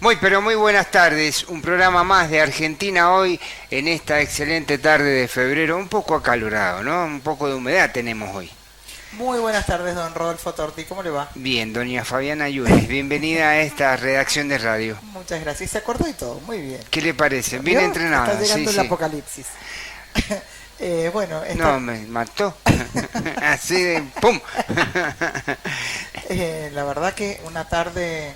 Muy, pero muy buenas tardes. Un programa más de Argentina hoy en esta excelente tarde de febrero. Un poco acalorado, ¿no? Un poco de humedad tenemos hoy. Muy buenas tardes, don Rodolfo Torti. ¿Cómo le va? Bien, doña Fabiana Yunes, bienvenida a esta redacción de radio. Muchas gracias. Se acordó y todo. Muy bien. ¿Qué le parece? Bien ¿Vio? entrenada. Está llegando Sí, el sí. apocalipsis. Bueno, No, me mató. Así de ¡pum! la verdad que una tarde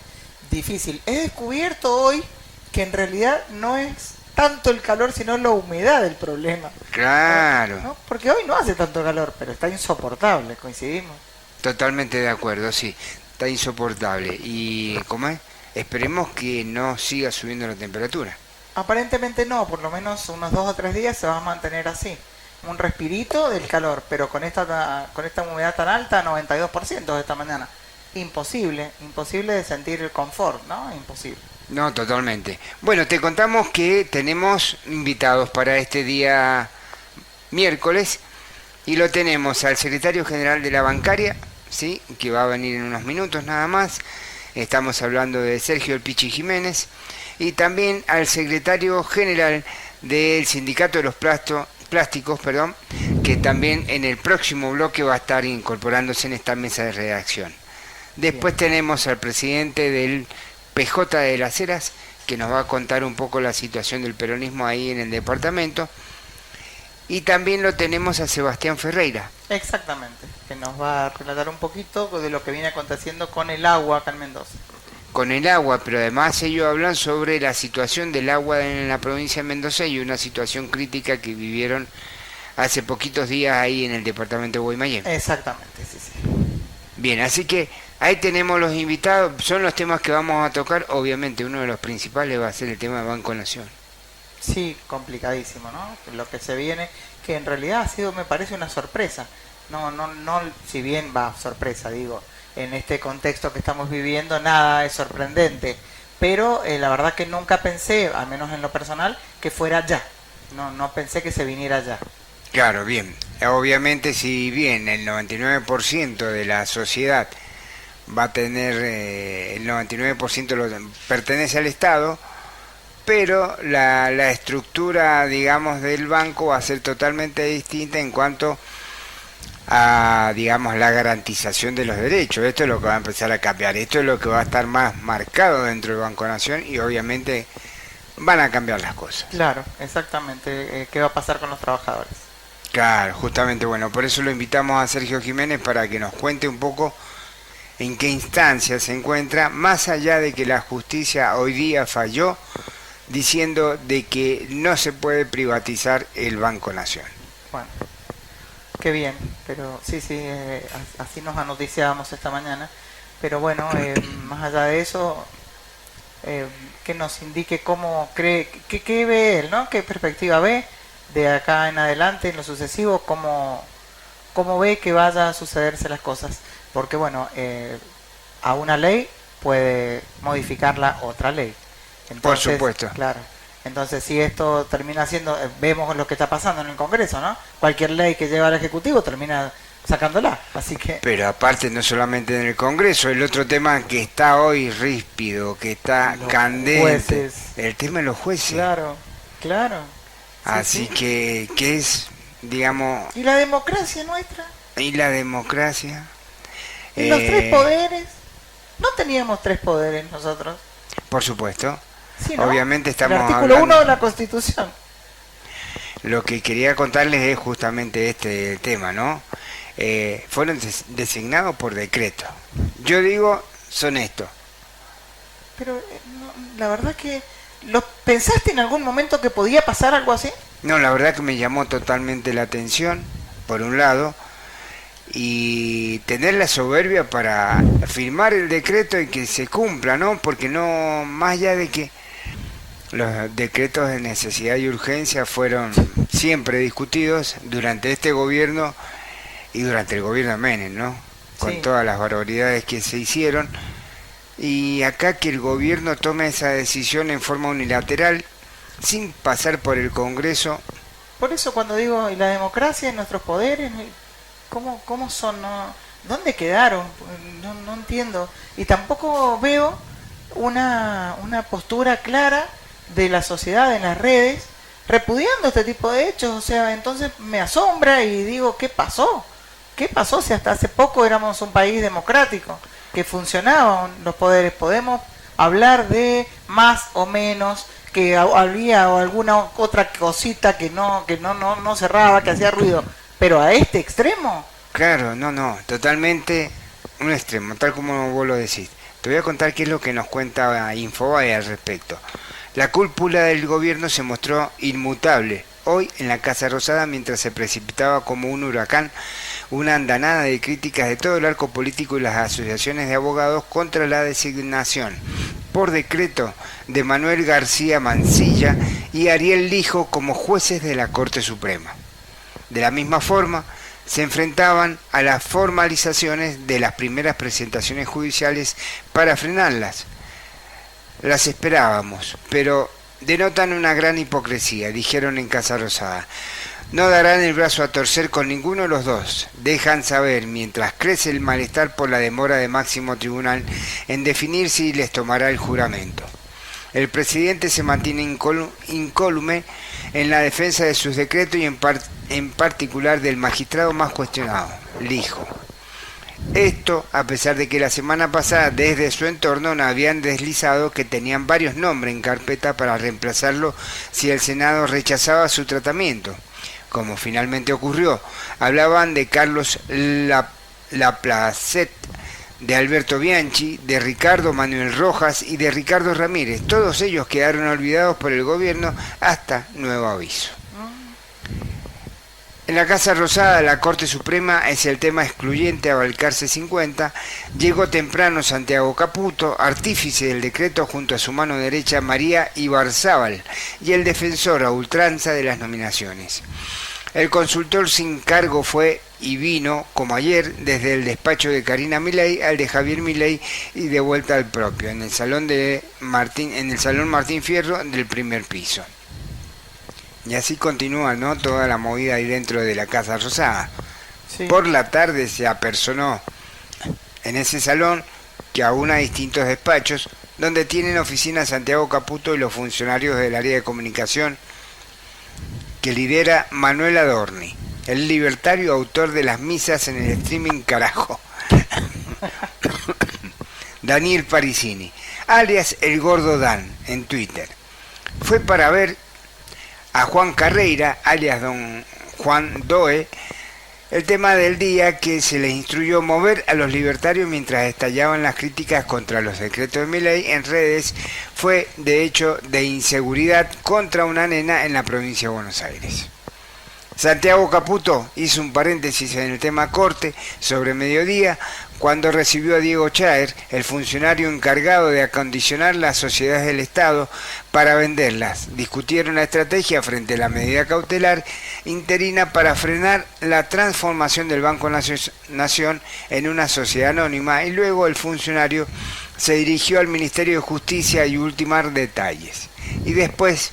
difícil. He descubierto hoy que en realidad no es tanto el calor, sino la humedad el problema. Claro. ¿No? Porque hoy no hace tanto calor, pero está insoportable, coincidimos. Totalmente de acuerdo, sí. Está insoportable. ¿Y cómo es? Esperemos que no siga subiendo la temperatura. Aparentemente no, por lo menos unos 2 o 3 días se va a mantener así. Un respirito del calor, pero con esta humedad tan alta, 92% de esta mañana. Imposible de sentir el confort, ¿no? Imposible. No, totalmente. Bueno, te contamos que tenemos invitados para este día miércoles y lo tenemos al secretario general de la bancaria, ¿sí? Que va a venir en unos minutos nada más. Estamos hablando de Sergio El Pichi Jiménez y también al secretario general del sindicato de los plásticos, que también en el próximo bloque va a estar incorporándose en esta mesa de redacción. Después tenemos al presidente del PJ de las Heras, que nos va a contar un poco la situación del peronismo ahí en el departamento. Y también lo tenemos a Sebastián Ferreira. Exactamente, que nos va a relatar un poquito de lo que viene aconteciendo con el agua acá en Mendoza. Con el agua, pero además ellos hablan sobre la situación del agua en la provincia de Mendoza y una situación crítica que vivieron hace poquitos días ahí en el departamento de Guaymallén. Exactamente, sí. Bien, así que ahí tenemos los invitados, son los temas que vamos a tocar. Obviamente uno de los principales va a ser el tema de Banco Nación. Sí, complicadísimo, ¿no? Lo que se viene, que en realidad ha sido, me parece, una sorpresa. No, si bien va sorpresa, digo, en este contexto que estamos viviendo, nada es sorprendente. Pero la verdad que nunca pensé, al menos en lo personal, que fuera ya. No pensé que se viniera ya. Claro, bien. Obviamente, si bien el 99% de la sociedad va a tener, el 99% pertenece al Estado, pero la estructura, digamos, del banco va a ser totalmente distinta en cuanto a, digamos, la garantización de los derechos. Esto es lo que va a empezar a cambiar. Esto es lo que va a estar más marcado dentro del Banco Nación y obviamente van a cambiar las cosas. Claro, exactamente. ¿Qué va a pasar con los trabajadores? Claro, justamente, bueno, por eso lo invitamos a Sergio Jiménez para que nos cuente un poco en qué instancia se encuentra, más allá de que la justicia hoy día falló diciendo de que no se puede privatizar el Banco Nación. Bueno, qué bien, pero sí, así nos anoticiábamos esta mañana. Pero bueno, más allá de eso, que nos indique cómo cree, qué ve él, ¿no? ¿Qué perspectiva ve de acá en adelante, en lo sucesivo, cómo ve que vaya a sucederse las cosas? Porque bueno, a una ley puede modificarla otra ley. Entonces, por supuesto. Claro. Entonces, si esto termina siendo, vemos lo que está pasando en el Congreso, ¿no? Cualquier ley que lleva al Ejecutivo termina sacándola, así que... Pero aparte, no solamente en el Congreso, el otro tema que está hoy ríspido, que está candente, jueces. El tema de los jueces. Claro. Así que es, digamos... ¿Y la democracia nuestra? ¿Y la democracia? ¿Y los 3 poderes? ¿No teníamos 3 poderes nosotros? Por supuesto. Sí, ¿no? Obviamente estamos el artículo hablando... 1 de la Constitución. Lo que quería contarles es justamente este tema, ¿no? Fueron designados por decreto. Yo digo, son estos. Pero la verdad que... ¿Pensaste en algún momento que podía pasar algo así? No, la verdad que me llamó totalmente la atención, por un lado, y tener la soberbia para firmar el decreto y que se cumpla, ¿no? Porque no, más allá de que los decretos de necesidad y urgencia fueron siempre discutidos durante este gobierno y durante el gobierno de Menem, ¿no? Con Sí. todas las barbaridades que se hicieron. Y acá que el gobierno tome esa decisión en forma unilateral, sin pasar por el Congreso. Por eso cuando digo, ¿y la democracia y nuestros poderes? ¿Cómo son? ¿No? ¿Dónde quedaron? No entiendo. Y tampoco veo una postura clara de la sociedad en las redes, repudiando este tipo de hechos. O sea, entonces me asombra y digo, ¿qué pasó? ¿Qué pasó si hasta hace poco éramos un país democrático, que funcionaban los poderes? Podemos hablar de más o menos, que había alguna otra cosita que no cerraba, que hacía ruido, pero a este extremo. Claro, no, totalmente un extremo, tal como vos lo decís. Te voy a contar qué es lo que nos cuenta Infobae al respecto. La cúpula del gobierno se mostró inmutable hoy en la Casa Rosada mientras se precipitaba como un huracán una andanada de críticas de todo el arco político y las asociaciones de abogados contra la designación por decreto de Manuel García Mansilla y Ariel Lijo como jueces de la Corte Suprema. De la misma forma, se enfrentaban a las formalizaciones de las primeras presentaciones judiciales para frenarlas. Las esperábamos, pero denotan una gran hipocresía, dijeron en Casa Rosada. No darán el brazo a torcer con ninguno de los dos. Dejan saber, mientras crece el malestar por la demora de máximo tribunal en definir si les tomará el juramento. El presidente se mantiene incólume en la defensa de sus decretos y en particular del magistrado más cuestionado, Lijo. Esto a pesar de que la semana pasada desde su entorno no habían deslizado que tenían varios nombres en carpeta para reemplazarlo si el Senado rechazaba su tratamiento. Como finalmente ocurrió, hablaban de Carlos Laplacet, de Alberto Bianchi, de Ricardo Manuel Rojas y de Ricardo Ramírez. Todos ellos quedaron olvidados por el gobierno hasta nuevo aviso. En la Casa Rosada, la Corte Suprema es el tema excluyente a Balcarce 50. Llegó temprano Santiago Caputo, artífice del decreto junto a su mano derecha María Ibarzábal y el defensor a ultranza de las nominaciones. El consultor sin cargo fue y vino, como ayer, desde el despacho de Karina Milei al de Javier Milei y de vuelta al propio, en el salón Martín Fierro del primer piso. Y así continúa, ¿no?, toda la movida ahí dentro de la Casa Rosada. Sí. Por la tarde se apersonó en ese salón, que aúna distintos despachos, donde tienen oficina Santiago Caputo y los funcionarios del área de comunicación que lidera Manuel Adorni, el libertario autor de las misas en el streaming carajo. Daniel Parisini, alias El Gordo Dan, en Twitter. Fue para ver a Juan Carreira, alias Don Juan Doe, el tema del día que se les instruyó mover a los libertarios mientras estallaban las críticas contra los decretos de Milei en redes fue, de hecho, de inseguridad contra una nena en la provincia de Buenos Aires. Santiago Caputo hizo un paréntesis en el tema corte sobre mediodía cuando recibió a Diego Chaer, el funcionario encargado de acondicionar las sociedades del Estado para venderlas. Discutieron la estrategia frente a la medida cautelar interina para frenar la transformación del Banco Nación en una sociedad anónima y luego el funcionario se dirigió al Ministerio de Justicia y ultimar detalles. Y después,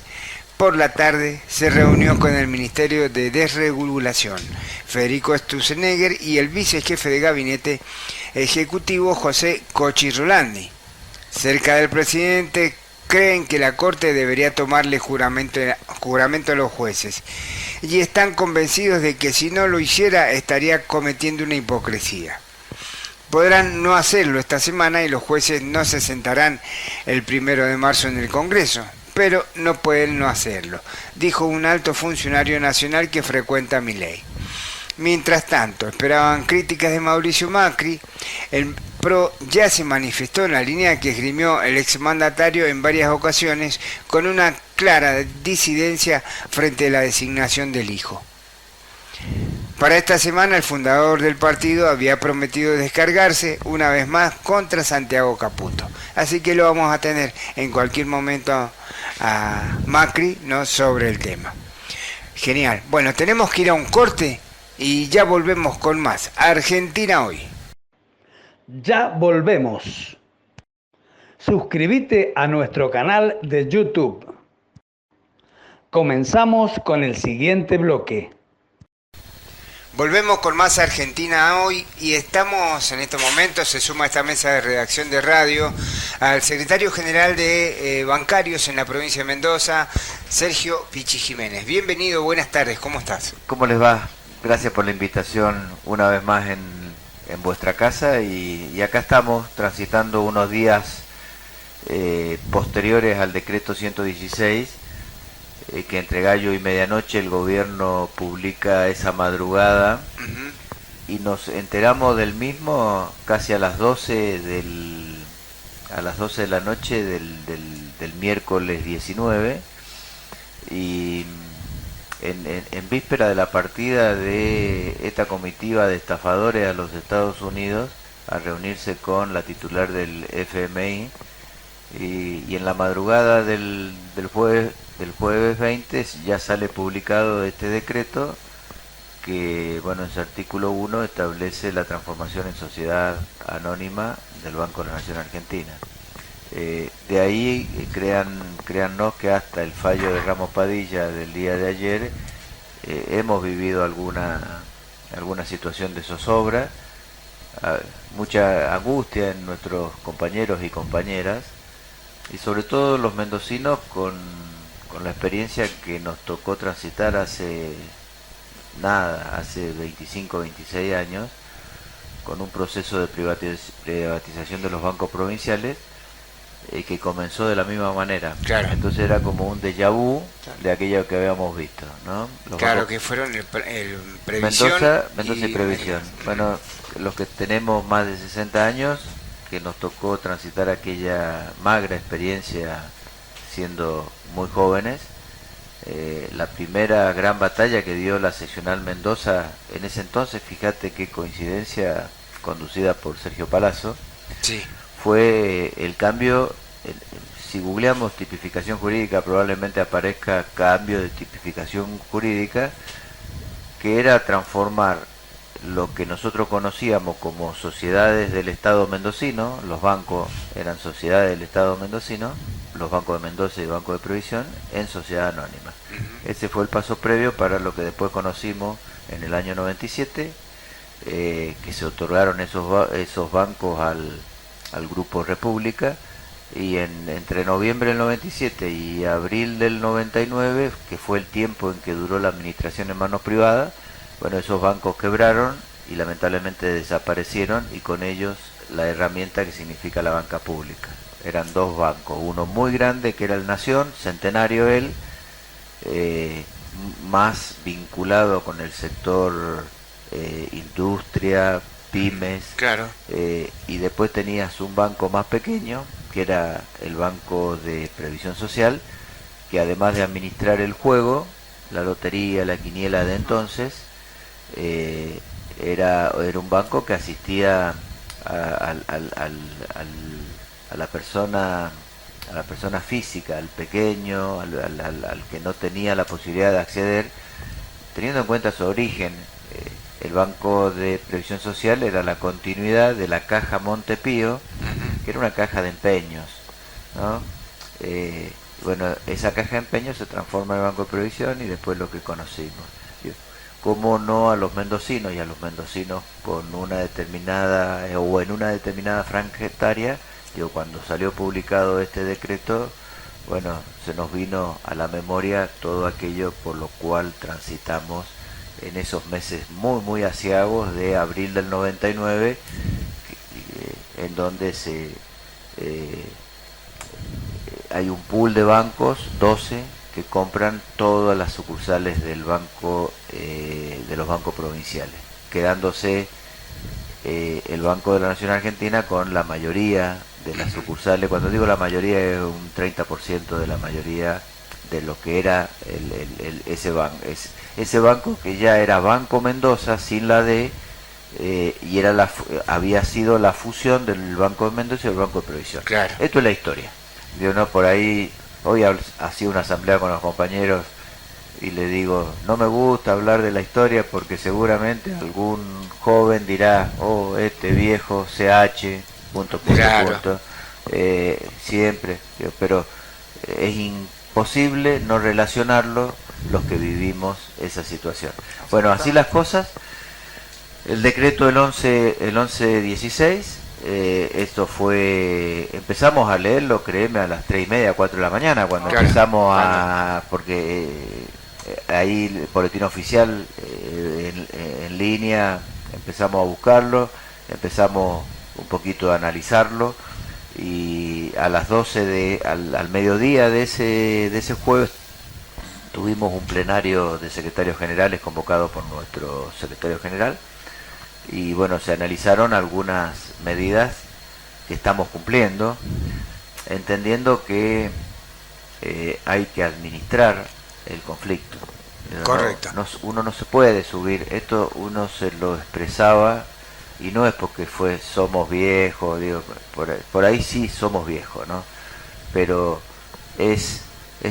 por la tarde, se reunió con el Ministerio de Desregulación, Federico Sturzenegger, y el vicejefe de gabinete ejecutivo, José Cochi Rolandi. Cerca del presidente creen que la Corte debería tomarle juramento a los jueces y están convencidos de que si no lo hiciera estaría cometiendo una hipocresía. Podrán no hacerlo esta semana y los jueces no se sentarán el 1 de marzo en el Congreso, pero no pueden no hacerlo, dijo un alto funcionario nacional que frecuenta Milei. Mientras tanto, esperaban críticas de Mauricio Macri. El PRO ya se manifestó en la línea que esgrimió el exmandatario en varias ocasiones con una clara disidencia frente a la designación del hijo. Para esta semana el fundador del partido había prometido descargarse una vez más contra Santiago Caputo. Así que lo vamos a tener en cualquier momento a Macri, ¿no?, sobre el tema. Genial. Bueno, tenemos que ir a un corte y ya volvemos con más Argentina Hoy. Ya volvemos. Suscríbete a nuestro canal de YouTube. Comenzamos con el siguiente bloque. Volvemos con más Argentina hoy y estamos en estos momentos, se suma a esta mesa de redacción de radio al secretario general de bancarios en la provincia de Mendoza, Sergio Pichi Jiménez. Bienvenido, buenas tardes, ¿cómo estás? ¿Cómo les va? Gracias por la invitación una vez más en vuestra casa y acá estamos transitando unos días posteriores al decreto 116, que entre gallo y medianoche el gobierno publica esa madrugada. Uh-huh. Y nos enteramos del mismo casi a las 12 de la noche del miércoles 19, y en víspera de la partida de esta comitiva de estafadores a los Estados Unidos a reunirse con la titular del FMI, y en la madrugada del jueves 20 ya sale publicado este decreto que, bueno, en su artículo 1 establece la transformación en sociedad anónima del Banco de la Nación Argentina. De ahí, créannos que hasta el fallo de Ramos Padilla del día de ayer hemos vivido alguna situación de zozobra, mucha angustia en nuestros compañeros y compañeras, y sobre todo los mendocinos con la experiencia que nos tocó transitar hace 25, 26 años, con un proceso de privatización de los bancos provinciales que comenzó de la misma manera. Claro. Entonces era como un déjà vu de aquello que habíamos visto, ¿no? Claro, que fueron el Previsión Mendoza y Previsión. Bueno, los que tenemos más de 60 años, que nos tocó transitar aquella magra experiencia siendo muy jóvenes, la primera gran batalla que dio la seccional Mendoza en ese entonces, fíjate qué coincidencia, conducida por Sergio Palazzo, sí, fue el cambio. Si googleamos tipificación jurídica probablemente aparezca cambio de tipificación jurídica, que era transformar lo que nosotros conocíamos como sociedades del Estado mendocino. Los bancos eran sociedades del Estado mendocino, los bancos de Mendoza y el Banco de Previsión, en sociedad anónima. Uh-huh. Ese fue el paso previo para lo que después conocimos en el año 97, que se otorgaron esos bancos al Grupo República, y entre noviembre del 97 y abril del 99, que fue el tiempo en que duró la administración en manos privadas, bueno, esos bancos quebraron y lamentablemente desaparecieron, y con ellos la herramienta que significa la banca pública. Eran dos bancos, uno muy grande que era el Nación, centenario él, más vinculado con el sector industria, pymes, claro. Y después tenías un banco más pequeño, que era el Banco de Previsión Social, que además de administrar el juego, la lotería, la quiniela de entonces, era un banco que asistía a la persona física, al pequeño, al que no tenía la posibilidad de acceder, teniendo en cuenta su origen. El Banco de Previsión Social era la continuidad de la Caja Montepío, que era una caja de empeños, ¿no? Bueno, esa caja de empeños se transforma en Banco de Previsión y después lo que conocimos. ¿Cómo no a los mendocinos y a los mendocinos con una determinada o en una determinada franja etaria? Cuando salió publicado este decreto, bueno, se nos vino a la memoria todo aquello por lo cual transitamos en esos meses muy muy aciagos de abril del 99, en donde hay un pool de bancos, 12, que compran todas las sucursales del banco, de los bancos provinciales, quedándose el Banco de la Nación Argentina con la mayoría de las sucursales. Cuando digo la mayoría, es un 30% de la mayoría de lo que era ese banco, que ya era Banco Mendoza sin la D, y había sido la fusión del Banco de Mendoza y el Banco de Previsión. Claro. Esto es la historia. Por ahí, hoy hacía una asamblea con los compañeros y le digo, no me gusta hablar de la historia porque seguramente algún joven dirá, oh, este viejo CH, punto. Siempre, pero es imposible no relacionarlo los que vivimos esa situación. Bueno, así las cosas, El decreto el 1116, esto fue, empezamos a leerlo, créeme, a las 3:30, 4 de la mañana, cuando Claro, empezamos cuando- porque ahí el boletín oficial en línea, empezamos a buscarlo, empezamos un poquito a analizarlo, y a las 12 al mediodía de ese jueves tuvimos un plenario de secretarios generales convocado por nuestro secretario general, y bueno, se analizaron algunas medidas que estamos cumpliendo, entendiendo que hay que administrar el conflicto. Correcto. Uno no se puede subir, esto uno se lo expresaba, y no es porque somos viejos, digo, por ahí sí somos viejos, ¿no? Pero es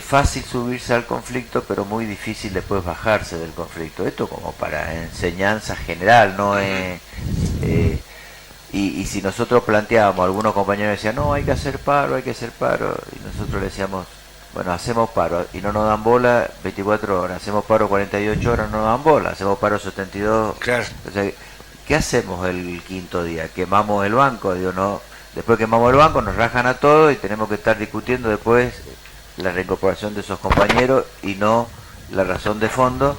fácil subirse al conflicto, pero muy difícil después bajarse del conflicto. Esto como para enseñanza general, ¿no? Y si nosotros planteábamos, algunos compañeros decían, no, hay que hacer paro, y nosotros le decíamos, bueno, hacemos paro, y no nos dan bola 24 horas, hacemos paro 48 horas, no nos dan bola, hacemos paro 72. Claro. O sea, ¿qué hacemos el quinto día? ¿Quemamos el banco? Digo, no, después quemamos el banco, nos rajan a todos y tenemos que estar discutiendo después la reincorporación de esos compañeros, y no la razón de fondo,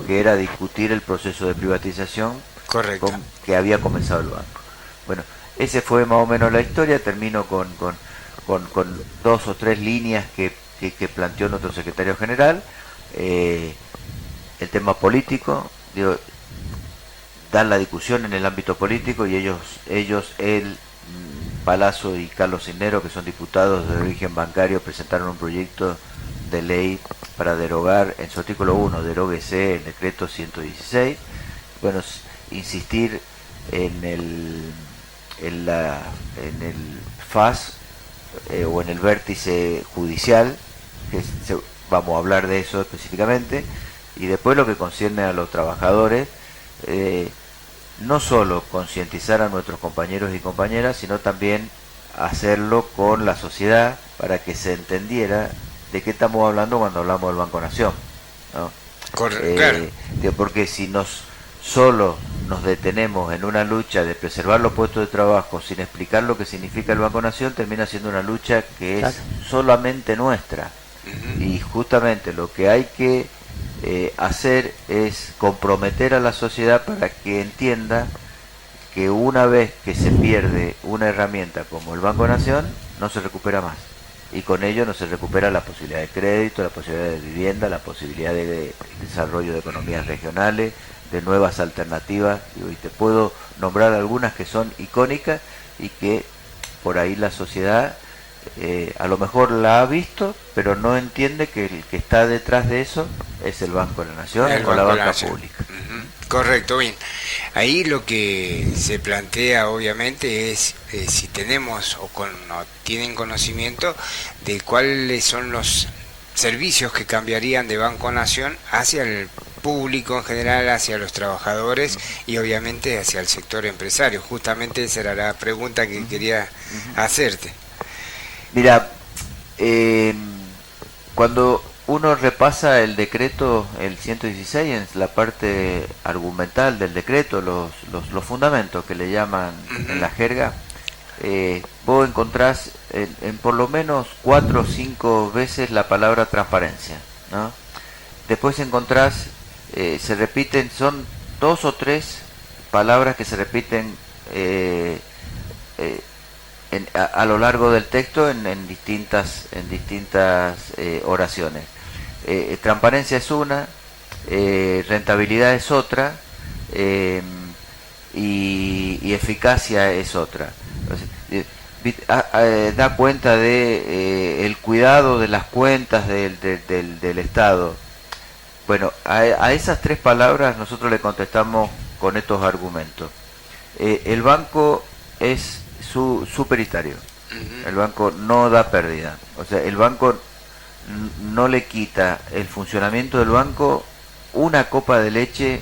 que era discutir el proceso de privatización Correcto. que había comenzado el banco. Bueno, ese fue más o menos la historia. Termino con 2 o 3 líneas que planteó nuestro secretario general. El tema político, digo, dan la discusión en el ámbito político, y él, Palazzo y Carlos Cisneros, que son diputados de origen bancario, presentaron un proyecto de ley para derogar, en su artículo 1, deróguese el decreto 116. Bueno, insistir en el FAS, o en el vértice judicial, vamos a hablar de eso específicamente, y después lo que concierne a los trabajadores, no solo concientizar a nuestros compañeros y compañeras, sino también hacerlo con la sociedad, para que se entendiera de qué estamos hablando cuando hablamos del Banco Nación, ¿no? Claro. Porque si solo nos detenemos en una lucha de preservar los puestos de trabajo sin explicar lo que significa el Banco Nación, termina siendo una lucha que es solamente nuestra. Y justamente lo que hay que hacer es comprometer a la sociedad para que entienda que una vez que se pierde una herramienta como el Banco Nación, no se recupera más, y con ello no se recupera la posibilidad de crédito, la posibilidad de vivienda, la posibilidad de desarrollo de economías regionales, de nuevas alternativas. Y te puedo nombrar algunas que son icónicas y que por ahí la sociedad a lo mejor la ha visto, pero no entiende que el que está detrás de eso es el Banco de la Nación o la banca pública. Correcto, bien. Ahí lo que se plantea obviamente es si tenemos o tienen conocimiento de cuáles son los servicios que cambiarían de Banco Nación hacia el público en general, hacia los trabajadores y obviamente hacia el sector empresario. Justamente esa era la pregunta que quería hacerte. Mira, cuando uno repasa el decreto, el 116, en la parte argumental del decreto, los fundamentos que le llaman en la jerga, vos encontrás en por lo menos 4 o 5 veces la palabra transparencia, ¿no? Después encontrás, se repiten, son 2 o 3 palabras que se repiten a lo largo del texto en distintas oraciones. Transparencia es una, rentabilidad es otra, y eficacia es otra. Da cuenta de el cuidado de las cuentas del Estado. Bueno, a esas 3 palabras nosotros le contestamos con estos argumentos. El banco es superitario. El banco no da pérdida. O sea, el banco no le quita el funcionamiento del banco una copa de leche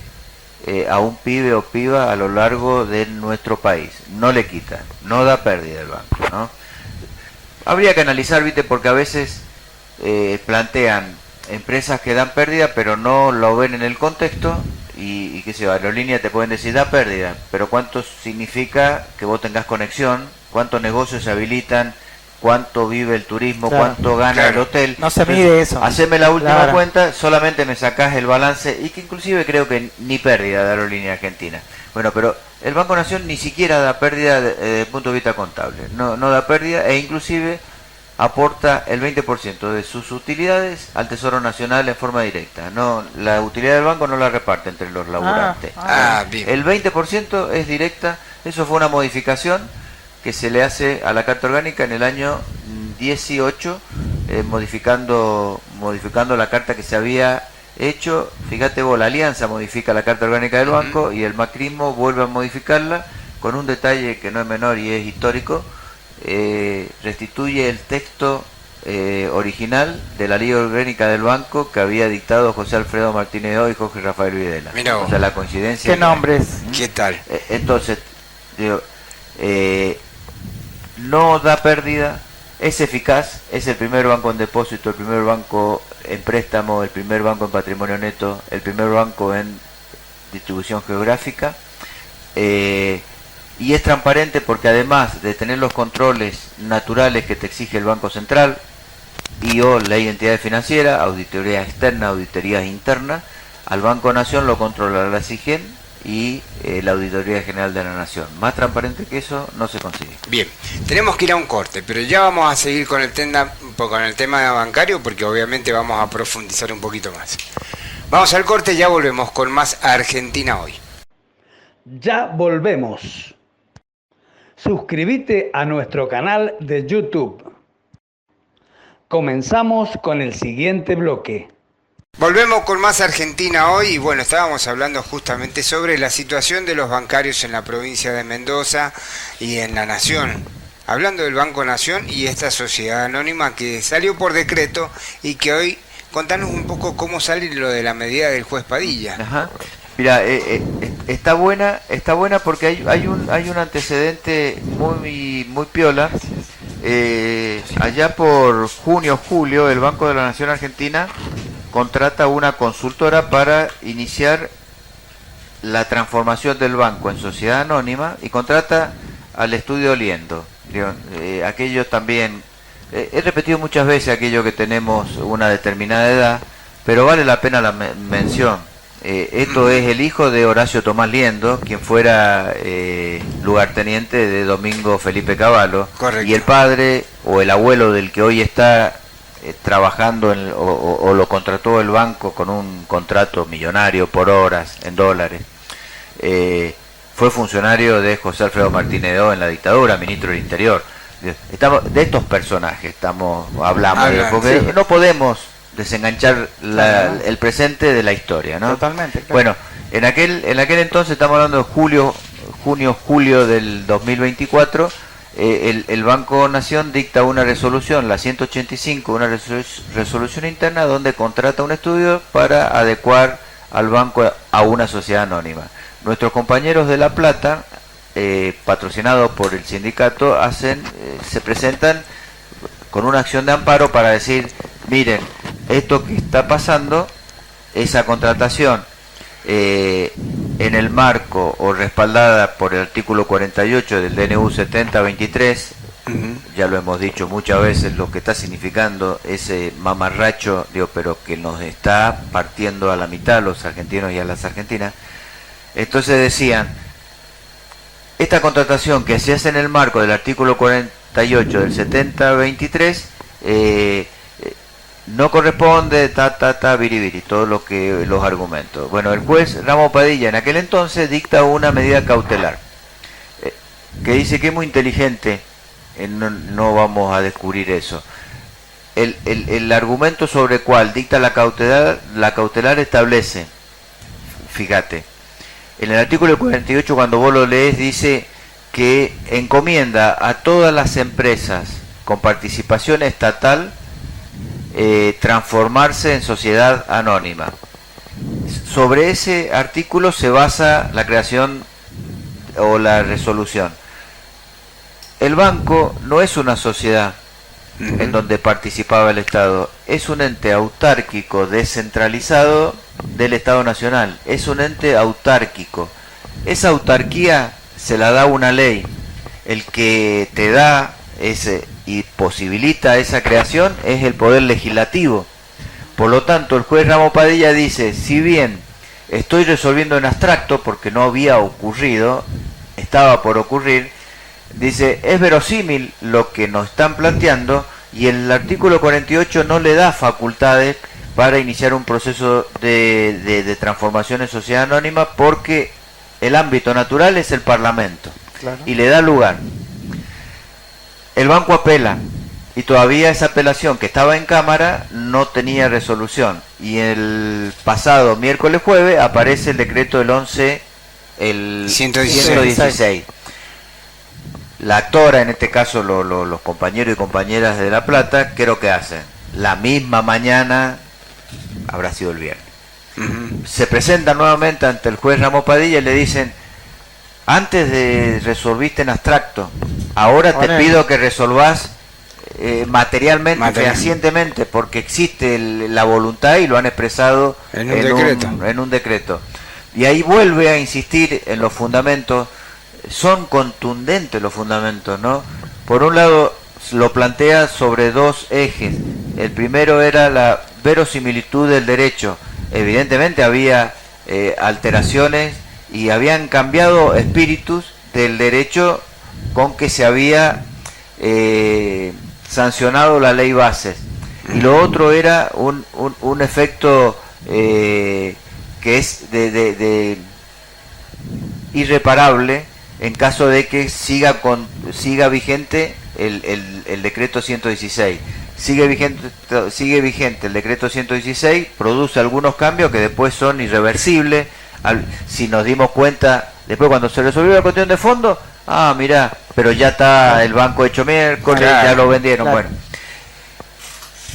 a un pibe o piba a lo largo de nuestro país. No le quita, no da pérdida el banco, ¿no? Habría que analizar, ¿viste? Porque a veces plantean empresas que dan pérdida, pero no lo ven en el contexto, y qué sé yo, aerolínea te pueden decir da pérdida, pero ¿cuánto significa que vos tengas conexión? ¿Cuántos negocios se habilitan? ¿Cuánto vive el turismo? Claro. ¿Cuánto gana el hotel? No se mide eso. Haceme la última Claro. cuenta, solamente me sacás el balance, y que inclusive creo que ni pérdida de Aerolínea Argentina. Bueno, pero el Banco Nación ni siquiera da pérdida desde el punto de vista contable. No da pérdida, e inclusive aporta el 20% de sus utilidades al Tesoro Nacional en forma directa. No, la utilidad del banco no la reparte entre los laburantes. Bien. El 20% es directa. Eso fue una modificación que se le hace a la Carta Orgánica en el año 18, modificando la carta que se había hecho. Fíjate vos, la Alianza modifica la Carta Orgánica del banco y el macrismo vuelve a modificarla con un detalle que no es menor y es histórico. Restituye el texto original de la Ley Orgánica del Banco que había dictado José Alfredo Martínez Oz y Jorge Rafael Videla. Mirá vos. O sea, la coincidencia. ¿Qué nombres? ¿Qué tal? Entonces, digo, no da pérdida, es eficaz, es el primer banco en depósito, el primer banco en préstamo, el primer banco en patrimonio neto, el primer banco en distribución geográfica. Y es transparente porque además de tener los controles naturales que te exige el Banco Central y o la identidad financiera, auditoría externa, auditoría interna, al Banco Nación lo controla la SIGEN y la Auditoría General de la Nación. Más transparente que eso no se consigue. Bien, tenemos que ir a un corte, pero ya vamos a seguir con el tema bancario porque obviamente vamos a profundizar un poquito más. Vamos al corte, ya volvemos con más Argentina Hoy. Ya volvemos. Suscríbete a nuestro canal de YouTube. Comenzamos con el siguiente bloque. Volvemos con más Argentina Hoy y bueno, estábamos hablando justamente sobre la situación de los bancarios en la provincia de Mendoza y en la Nación. Hablando del Banco Nación y esta sociedad anónima que salió por decreto y que hoy, contanos un poco cómo sale lo de la medida del juez Padilla. Ajá. Mira, está buena porque hay un antecedente muy piola. Allá por junio, julio, el Banco de la Nación Argentina contrata una consultora para iniciar la transformación del banco en sociedad anónima y contrata al estudio Liendo. Aquellos también, he repetido muchas veces aquello que tenemos una determinada edad, pero vale la pena la mención. Esto es el hijo de Horacio Tomás Liendo, quien fuera lugarteniente de Domingo Felipe Cavallo. Correcto. Y el padre o el abuelo del que hoy está trabajando o lo contrató el banco con un contrato millonario por horas en dólares. Fue funcionario de José Alfredo Martínez Oz en la dictadura, ministro del Interior. De estos personajes hablamos, porque sí, no podemos desenganchar el presente de la historia, ¿no? Totalmente. Claro. Bueno, en aquel entonces, estamos hablando de junio del 2024, el Banco Nación dicta una resolución, la 185, una resolución interna donde contrata un estudio para adecuar al banco a una sociedad anónima. Nuestros compañeros de La Plata, patrocinados por el sindicato, se presentan con una acción de amparo para decir, miren, esto que está pasando, esa contratación en el marco o respaldada por el artículo 48 del DNU 7023, ya lo hemos dicho muchas veces lo que está significando ese mamarracho, pero que nos está partiendo a la mitad a los argentinos y a las argentinas. Entonces decían, esta contratación que se hace en el marco del artículo 48 del 7023 no corresponde, biribiri, todo los argumentos. Bueno, el juez Ramos Padilla en aquel entonces dicta una medida cautelar que dice que es muy inteligente, no vamos a descubrir eso. El argumento sobre el cual dicta la cautelar establece, fíjate, en el artículo 48 cuando vos lo lees dice que encomienda a todas las empresas con participación estatal transformarse en sociedad anónima. Sobre ese artículo se basa la creación o la resolución. El banco no es una sociedad, en donde participaba el Estado. Es un ente autárquico descentralizado del Estado Nacional. Es un ente autárquico. Esa autarquía se la da una ley. El que te da ese y posibilita esa creación es el Poder Legislativo. Por lo tanto, el juez Ramos Padilla dice, si bien estoy resolviendo en abstracto porque no había ocurrido, estaba por ocurrir, dice, es verosímil lo que nos están planteando y el artículo 48 no le da facultades para iniciar un proceso de transformación en sociedad anónima porque el ámbito natural es el Parlamento. Claro. Y le da lugar. El banco apela y todavía esa apelación que estaba en Cámara no tenía resolución y el pasado miércoles jueves aparece el decreto del 11 el 116. La actora, en este caso los compañeros y compañeras de La Plata, creo que hacen la misma mañana, habrá sido el viernes, se presentan nuevamente ante el juez Ramos Padilla y le dicen, antes de resolviste en abstracto, ahora te pido que resolvás materialmente, fehacientemente, porque existe la voluntad y lo han expresado en un decreto. Y ahí vuelve a insistir en los fundamentos. Son contundentes los fundamentos, ¿no? Por un lado, lo plantea sobre dos ejes. El primero era la verosimilitud del derecho. Evidentemente había alteraciones y habían cambiado espíritus del derecho con que se había sancionado la ley bases. Y lo otro era un efecto que es de irreparable en caso de que siga vigente el decreto 116. Sigue vigente el decreto 116, produce algunos cambios que después son irreversibles. Si nos dimos cuenta, después cuando se resolvió la cuestión de fondo, mirá, pero ya está el banco hecho miércoles, claro, ya lo vendieron, claro. Bueno.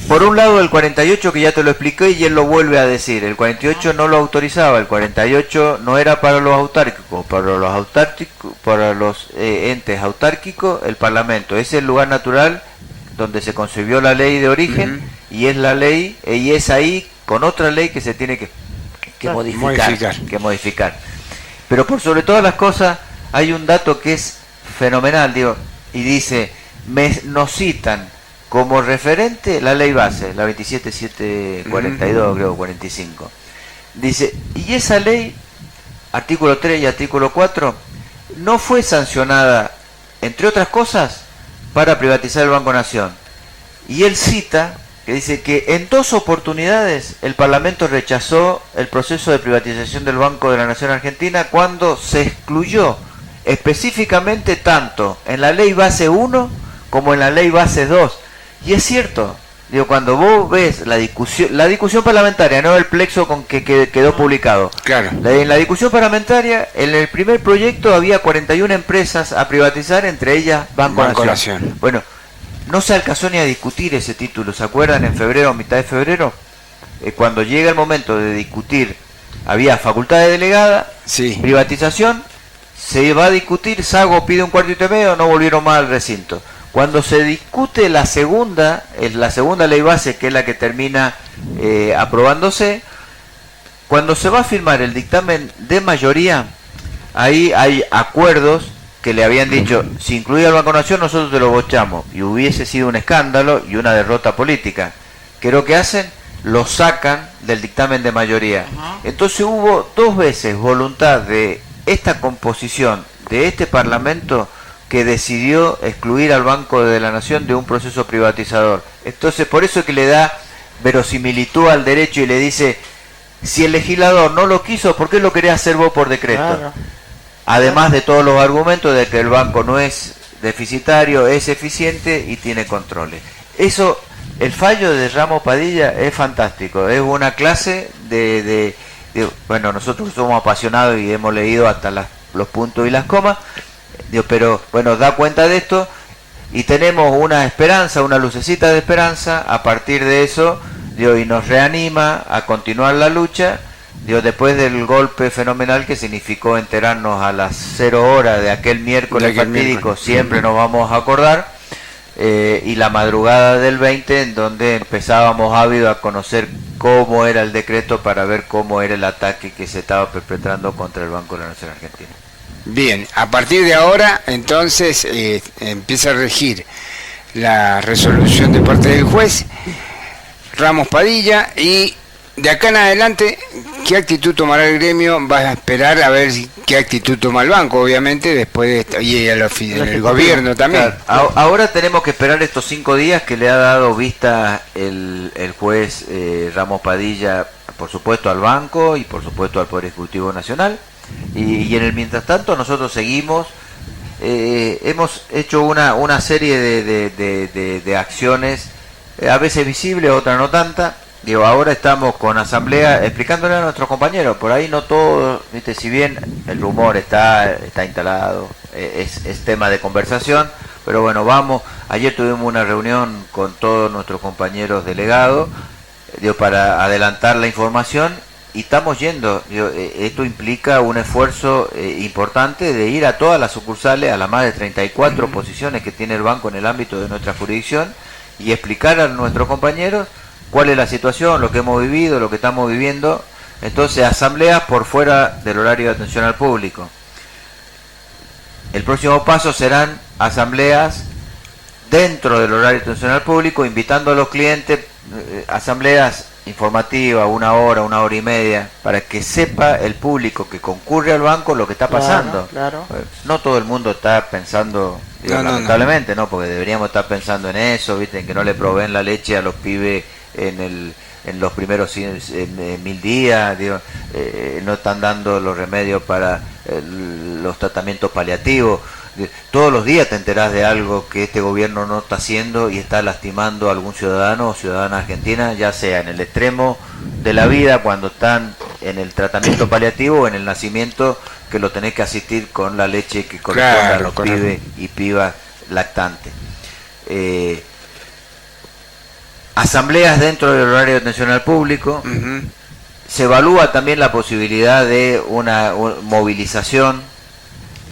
Por un lado el 48 que ya te lo expliqué y él lo vuelve a decir, el 48 no lo autorizaba, el 48 no era para los autárquicos, para los entes autárquicos, el Parlamento es el lugar natural donde se concibió la ley de origen y es la ley, y es ahí con otra ley que se tiene que modificar. Pero por sobre todas las cosas hay un dato que es fenomenal, y dice, nos citan como referente la ley base, la 27742, creo, 45. Dice, y esa ley, artículo 3 y artículo 4, no fue sancionada, entre otras cosas, para privatizar el Banco Nación. Y él cita, que dice que en 2 oportunidades el Parlamento rechazó el proceso de privatización del Banco de la Nación Argentina cuando se excluyó específicamente tanto en la ley base 1 como en la ley base 2. Y es cierto, cuando vos ves la discusión parlamentaria, no el plexo con que quedó publicado. Claro. En la discusión parlamentaria, en el primer proyecto había 41 empresas a privatizar, entre ellas Banco Nación. Bueno, no se alcanzó ni a discutir ese título, ¿se acuerdan? En febrero, mitad de febrero, cuando llega el momento de discutir, había facultad de delegada, privatización, se va a discutir, Sago pide un cuartito y medio, no volvieron más al recinto. Cuando se discute la segunda ley base, que es la que termina aprobándose, cuando se va a firmar el dictamen de mayoría, ahí hay acuerdos que le habían dicho, si incluía el Banco Nación, nosotros te lo bochamos, y hubiese sido un escándalo y una derrota política. ¿Qué es lo que hacen? Lo sacan del dictamen de mayoría. Entonces hubo 2 veces voluntad de esta composición, de este Parlamento, que decidió excluir al Banco de la Nación de un proceso privatizador. Entonces, por eso es que le da verosimilitud al derecho y le dice, si el legislador no lo quiso, ¿por qué lo querés hacer vos por decreto? Claro. Además de todos los argumentos de que el banco no es deficitario, es eficiente y tiene controles. Eso, el fallo de Ramos Padilla es fantástico, es una clase bueno, nosotros somos apasionados y hemos leído hasta los puntos y las comas, pero bueno, da cuenta de esto y tenemos una esperanza, una lucecita de esperanza a partir de eso, y nos reanima a continuar la lucha, después del golpe fenomenal que significó enterarnos a las 0 horas de aquel miércoles fatídico, siempre nos vamos a acordar, y la madrugada del 20, en donde empezábamos ávido a conocer cómo era el decreto para ver cómo era el ataque que se estaba perpetrando contra el Banco de la Nación Argentina. Bien, a partir de ahora, entonces, empieza a regir la resolución de parte del juez Ramos Padilla, y de acá en adelante, ¿qué actitud tomará el gremio? Vas a esperar a ver qué actitud toma el banco, obviamente, después de esto, y el gobierno también. Claro, ahora tenemos que esperar estos 5 días que le ha dado vista el juez Ramos Padilla, por supuesto al banco y por supuesto al Poder Ejecutivo Nacional, y en el mientras tanto nosotros seguimos. Hemos hecho una serie de acciones, a veces visibles, otras no tanta. Digo, ahora estamos con asamblea explicándole a nuestros compañeros, por ahí no todo, ¿viste? Si bien el rumor está instalado, es tema de conversación, pero bueno, vamos. Ayer tuvimos una reunión con todos nuestros compañeros delegados, digo, para adelantar la información, y estamos yendo. Digo, esto implica un esfuerzo importante de ir a todas las sucursales, a las más de 34 posiciones que tiene el banco en el ámbito de nuestra jurisdicción, y explicar a nuestros compañeros cuál es la situación, lo que hemos vivido, lo que estamos viviendo. Entonces, asambleas por fuera del horario de atención al público. El próximo paso serán asambleas dentro del horario de atención al público, invitando a los clientes, asambleas informativas, 1 hora, 1 hora y media, para que sepa el público que concurre al banco lo que está pasando. Claro. No todo el mundo está pensando, digo, lamentablemente, no, porque deberíamos estar pensando en eso, ¿viste? En que no le proveen la leche a los pibes en los primeros 1000 días, digo, no están dando los remedios para los tratamientos paliativos. Todos los días te enterás de algo que este gobierno no está haciendo y está lastimando a algún ciudadano o ciudadana argentina, ya sea en el extremo de la vida, cuando están en el tratamiento paliativo, o en el nacimiento, que lo tenés que asistir con la leche que corresponde a los pibes y pibas lactantes. Asambleas dentro del horario de atención al público. Se evalúa también la posibilidad de una movilización.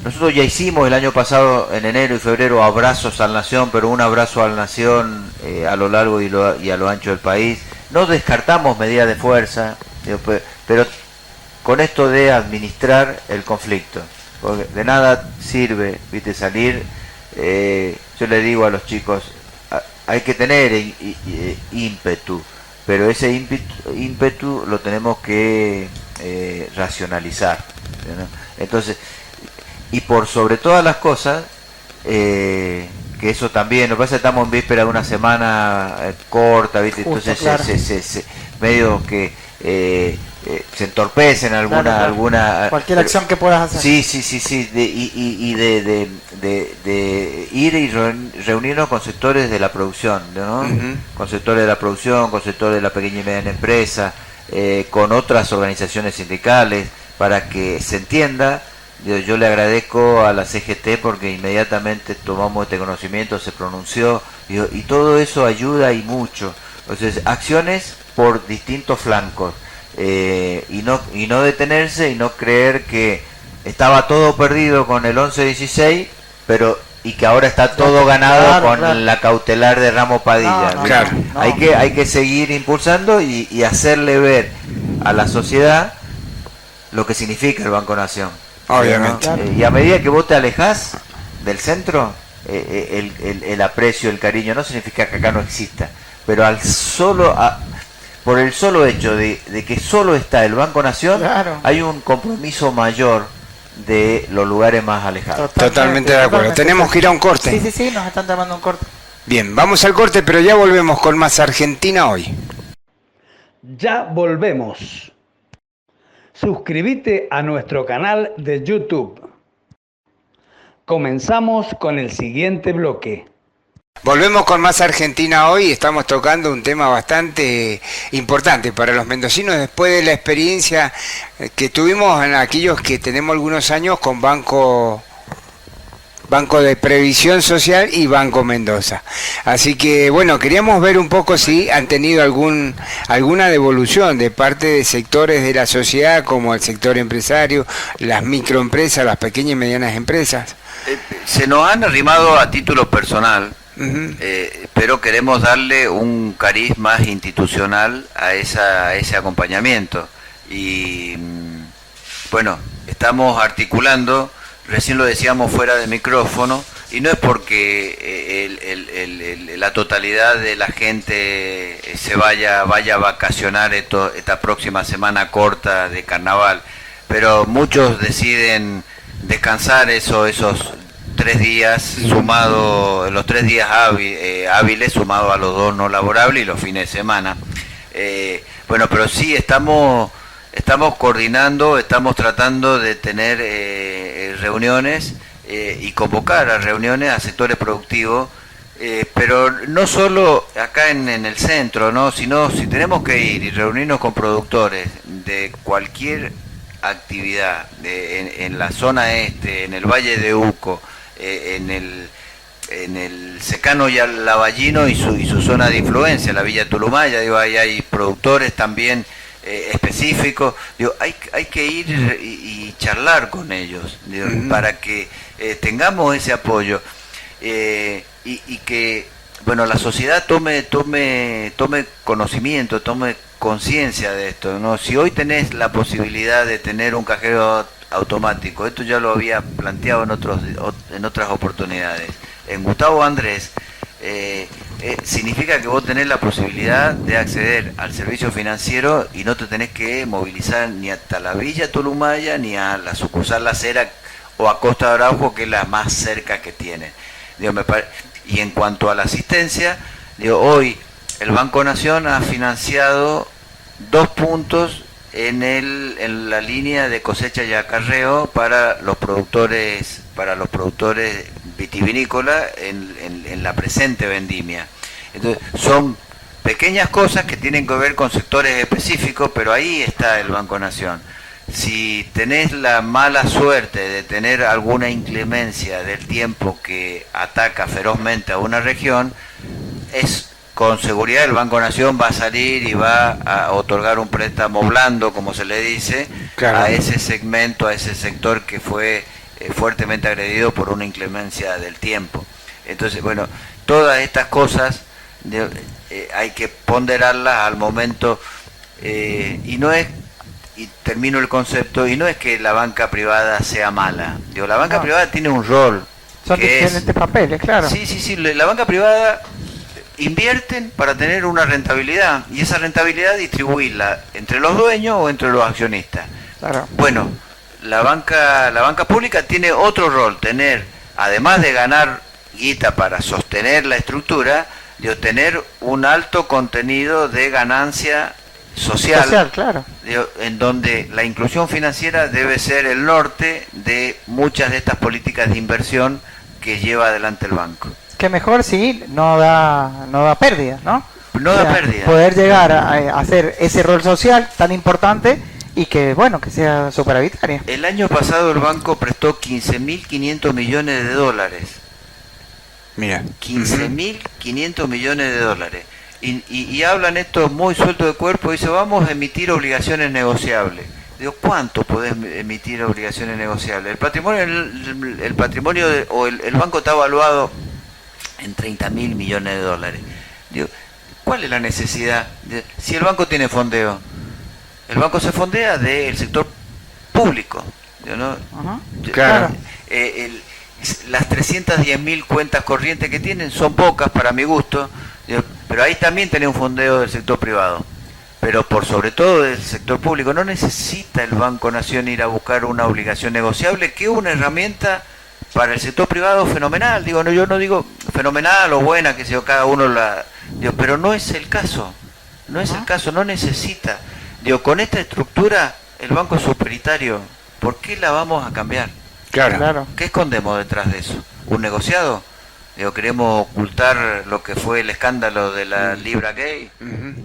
Nosotros ya hicimos el año pasado, en enero y febrero, abrazos al Nación, pero un abrazo al Nación a lo largo y a lo ancho del país. No descartamos medidas de fuerza, pero con esto de administrar el conflicto. Porque de nada sirve, ¿viste? Salir. Yo le digo a los chicos, hay que tener ímpetu, pero ese ímpetu lo tenemos que racionalizar, ¿no? Entonces, y por sobre todas las cosas, que eso también, lo que pasa es que estamos en víspera de una semana corta, ¿viste? Justo, Entonces claro. se medio que se entorpecen alguna cualquier acción que puedas hacer. Sí, de ir y reunirnos con sectores de la producción, ¿no? Con sectores de la producción, con sectores de la pequeña y mediana empresa, con otras organizaciones sindicales, para que se entienda. Yo le agradezco a la CGT porque inmediatamente tomamos este conocimiento, se pronunció, y todo eso ayuda y mucho. Entonces, acciones por distintos flancos, y no detenerse y no creer que estaba todo perdido con el 11-16, y que ahora está todo ganado con la cautelar de Ramos Padilla. No. Hay que seguir impulsando y hacerle ver a la sociedad lo que significa el Banco Nación. Obviamente. ¿No? Y a medida que vos te alejás del centro, el aprecio, el cariño, no significa que acá no exista, pero por el solo hecho de que solo está el Banco Nación, hay un compromiso mayor de los lugares más alejados. Totalmente de acuerdo. Tenemos que ir a un corte. Sí, nos están llamando un corte. Bien, vamos al corte, pero ya volvemos con más Argentina hoy. Ya volvemos. Suscríbete a nuestro canal de YouTube. Comenzamos con el siguiente bloque. Volvemos con más Argentina hoy. Estamos tocando un tema bastante importante para los mendocinos después de la experiencia que tuvimos en aquellos que tenemos algunos años con Banco de Previsión Social y Banco Mendoza. Así que bueno, queríamos ver un poco si han tenido alguna devolución de parte de sectores de la sociedad, como el sector empresario, las microempresas, las pequeñas y medianas empresas. Se nos han arrimado a título personal Ujú. Pero queremos darle un cariz más institucional a ese acompañamiento. Y bueno, estamos articulando, recién lo decíamos fuera de micrófono, y no es porque la totalidad de la gente se vaya a vacacionar esta próxima semana corta de carnaval, pero muchos deciden descansar esos 3 días sumado, los 3 días hábiles sumados a los 2 no laborables y los fines de semana. Bueno, pero sí estamos coordinando, estamos tratando de tener reuniones y convocar a reuniones a sectores productivos, pero no solo acá en el centro, ¿no? Sino si tenemos que ir y reunirnos con productores de cualquier actividad en la zona este, en el Valle de Uco, en el secano y al Lavallino y su zona de influencia, la Villa Tulumaya, digo, ahí hay productores también específicos, digo, hay que ir y charlar con ellos, digo, para que tengamos ese apoyo y que bueno, la sociedad tome conocimiento, tome conciencia de esto, ¿no? Si hoy tenés la posibilidad de tener un cajero automático, esto ya lo había planteado en otras oportunidades, en Gustavo Andrés, significa que vos tenés la posibilidad de acceder al servicio financiero y no te tenés que movilizar ni hasta la Villa Tulumaya ni a la sucursal La Cera o a Costa de Araujo, que es la más cerca que tiene. Digo, y en cuanto a la asistencia, digo, hoy el Banco Nación ha financiado 2 puntos en la línea de cosecha y acarreo para los productores vitivinícolas en la presente vendimia. Entonces, son pequeñas cosas que tienen que ver con sectores específicos, pero ahí está el Banco Nación. Si tenés la mala suerte de tener alguna inclemencia del tiempo que ataca ferozmente a una región, con seguridad el Banco Nación va a salir y va a otorgar un préstamo blando, como se le dice, claro, a ese segmento, a ese sector que fue fuertemente agredido por una inclemencia del tiempo. Entonces, bueno, todas estas cosas hay que ponderarlas al momento, y no es, y termino el concepto, y no es que la banca privada sea mala. Digo, la banca privada tiene un rol. Son diferentes papeles, claro. Sí, la banca privada invierten para tener una rentabilidad, y esa rentabilidad distribuirla entre los dueños o entre los accionistas. Claro. Bueno, la banca pública tiene otro rol, tener, además de ganar guita para sostener la estructura, de obtener un alto contenido de ganancia social, claro, en donde la inclusión financiera debe ser el norte de muchas de estas políticas de inversión que lleva adelante el banco. Que mejor sí, no da pérdida, ¿no? No da pérdida. Poder llegar a hacer ese rol social tan importante y que, bueno, que sea superavitaria. El año pasado el banco prestó 15.500 millones de dólares. Mira. 15.500 millones de dólares. Y hablan esto muy suelto de cuerpo, dice, vamos a emitir obligaciones negociables. Digo, ¿cuánto podés emitir obligaciones negociables? El patrimonio el banco está evaluado en 30.000 millones de dólares. Digo, ¿cuál es la necesidad? Si el banco tiene fondeo, el banco se fondea del sector público, ¿no? Claro. Las 310.000 cuentas corrientes que tienen son pocas para mi gusto, pero ahí también tiene un fondeo del sector privado, pero por sobre todo del sector público. No necesita el Banco Nación ir a buscar una obligación negociable, que es una herramienta para el sector privado fenomenal. Digo, no, yo no digo fenomenal o buena, que sea cada uno pero no es el caso, no necesita. Digo, con esta estructura el banco es superitario, ¿por qué la vamos a cambiar? Claro. ¿Qué escondemos detrás de eso? ¿Un negociado? Digo, ¿queremos ocultar lo que fue el escándalo de la libra gay?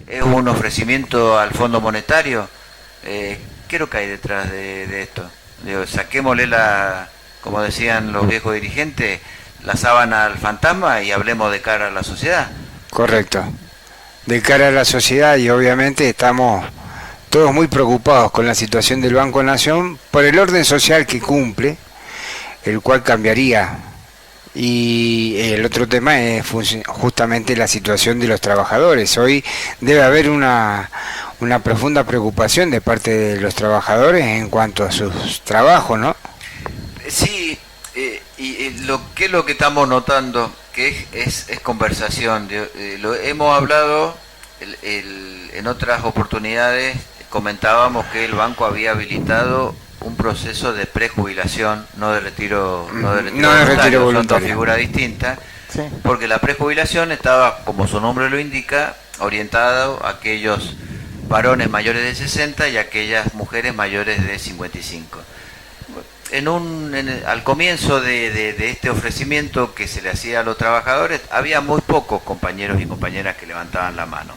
¿Es un ofrecimiento al Fondo Monetario? ¿Qué es lo que hay detrás de esto? Digo, saquémosle como decían los viejos dirigentes, la sábana al fantasma y hablemos de cara a la sociedad. Correcto. De cara a la sociedad, y obviamente estamos todos muy preocupados con la situación del Banco Nación por el orden social que cumple, el cual cambiaría Y el otro tema es justamente la situación de los trabajadores. Hoy debe haber una profunda preocupación de parte de los trabajadores en cuanto a sus trabajos, ¿no? Sí, y lo que estamos notando, que es conversación. Lo hemos hablado en otras oportunidades, comentábamos que el banco había habilitado un proceso de prejubilación, no de retiro voluntario, son dos figuras distintas, Sí. porque la prejubilación estaba, como su nombre lo indica, orientado a aquellos varones mayores de 60 y a aquellas mujeres mayores de 55. Al comienzo de este ofrecimiento que se le hacía a los trabajadores, había muy pocos compañeros y compañeras que levantaban la mano.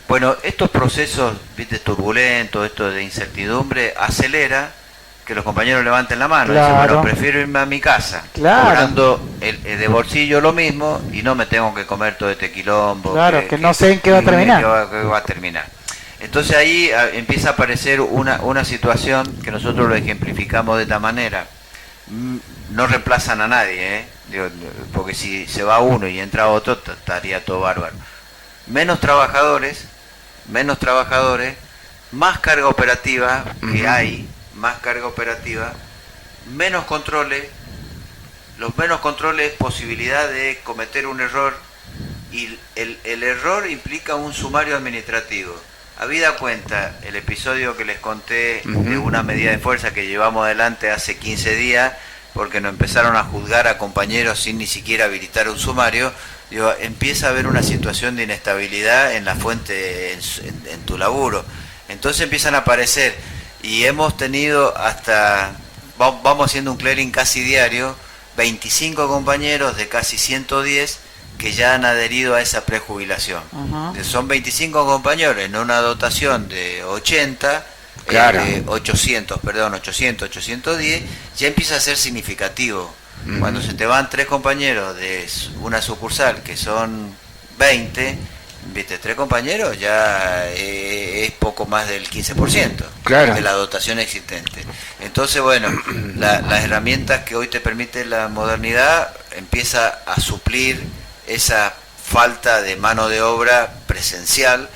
Bueno, estos procesos, viste, turbulentos, esto de incertidumbre, acelera que los compañeros levanten la mano. Claro. Dicen, bueno, prefiero irme a mi casa, Claro. cobrando de bolsillo lo mismo y no me tengo que comer todo este quilombo. Claro, que no sé en qué va a terminar. Que va a terminar. Entonces ahí empieza a aparecer una situación que nosotros lo ejemplificamos de esta manera. No reemplazan a nadie, Digo, porque si se va uno y entra otro, estaría todo bárbaro. Menos trabajadores, más carga operativa que hay, más carga operativa, menos controles, los menos controles, posibilidad de cometer un error, y el error implica un sumario administrativo. Habida cuenta el episodio que les conté de una medida de fuerza que llevamos adelante hace 15 días, porque nos empezaron a juzgar a compañeros sin ni siquiera habilitar un sumario, digo, empieza a haber una situación de inestabilidad en la fuente, en tu laburo. Entonces empiezan a aparecer, y hemos tenido hasta, vamos haciendo un clearing casi diario, 25 compañeros de casi 110 que ya han adherido a esa prejubilación. Son 25 compañeros en una dotación de 80, Claro. 810, ya empieza a ser significativo. Cuando se te van 3 compañeros de una sucursal, que son 20, viste, 3 compañeros ya es poco más del 15% Claro. de la dotación existente. Entonces, bueno, las herramientas que hoy te permite la modernidad empieza a suplir esa falta de mano de obra presencial,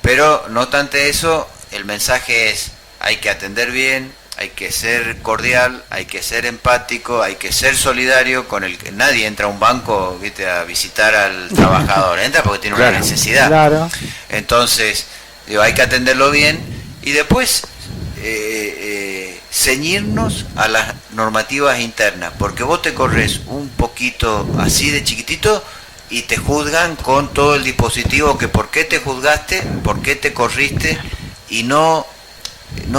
pero no obstante eso, el mensaje es: hay que atender bien, hay que ser cordial, hay que ser empático, hay que ser solidario con el que nadie entra a un banco, viste, a visitar al trabajador, entra porque tiene una necesidad. Claro. Entonces, digo, hay que atenderlo bien y después ceñirnos a las normativas internas, porque vos te corres un poquito así de chiquitito y te juzgan con todo el dispositivo, que por qué te juzgaste, por qué te corriste, y no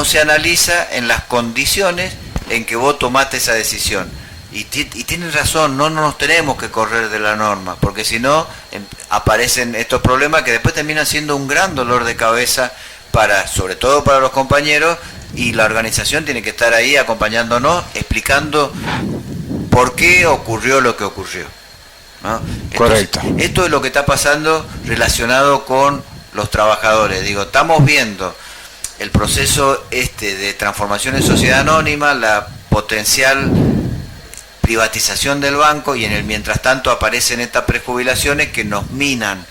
se analiza en las condiciones en que vos tomaste esa decisión. Y tienes razón, no nos tenemos que correr de la norma, porque si no aparecen estos problemas que después terminan siendo un gran dolor de cabeza sobre todo para los compañeros, y la organización tiene que estar ahí acompañándonos, explicando por qué ocurrió lo que ocurrió, ¿no? Correcto. Entonces, esto es lo que está pasando relacionado con los trabajadores. Digo, estamos viendo el proceso de transformación en sociedad anónima, la potencial privatización del banco, y en el mientras tanto aparecen estas prejubilaciones que nos minan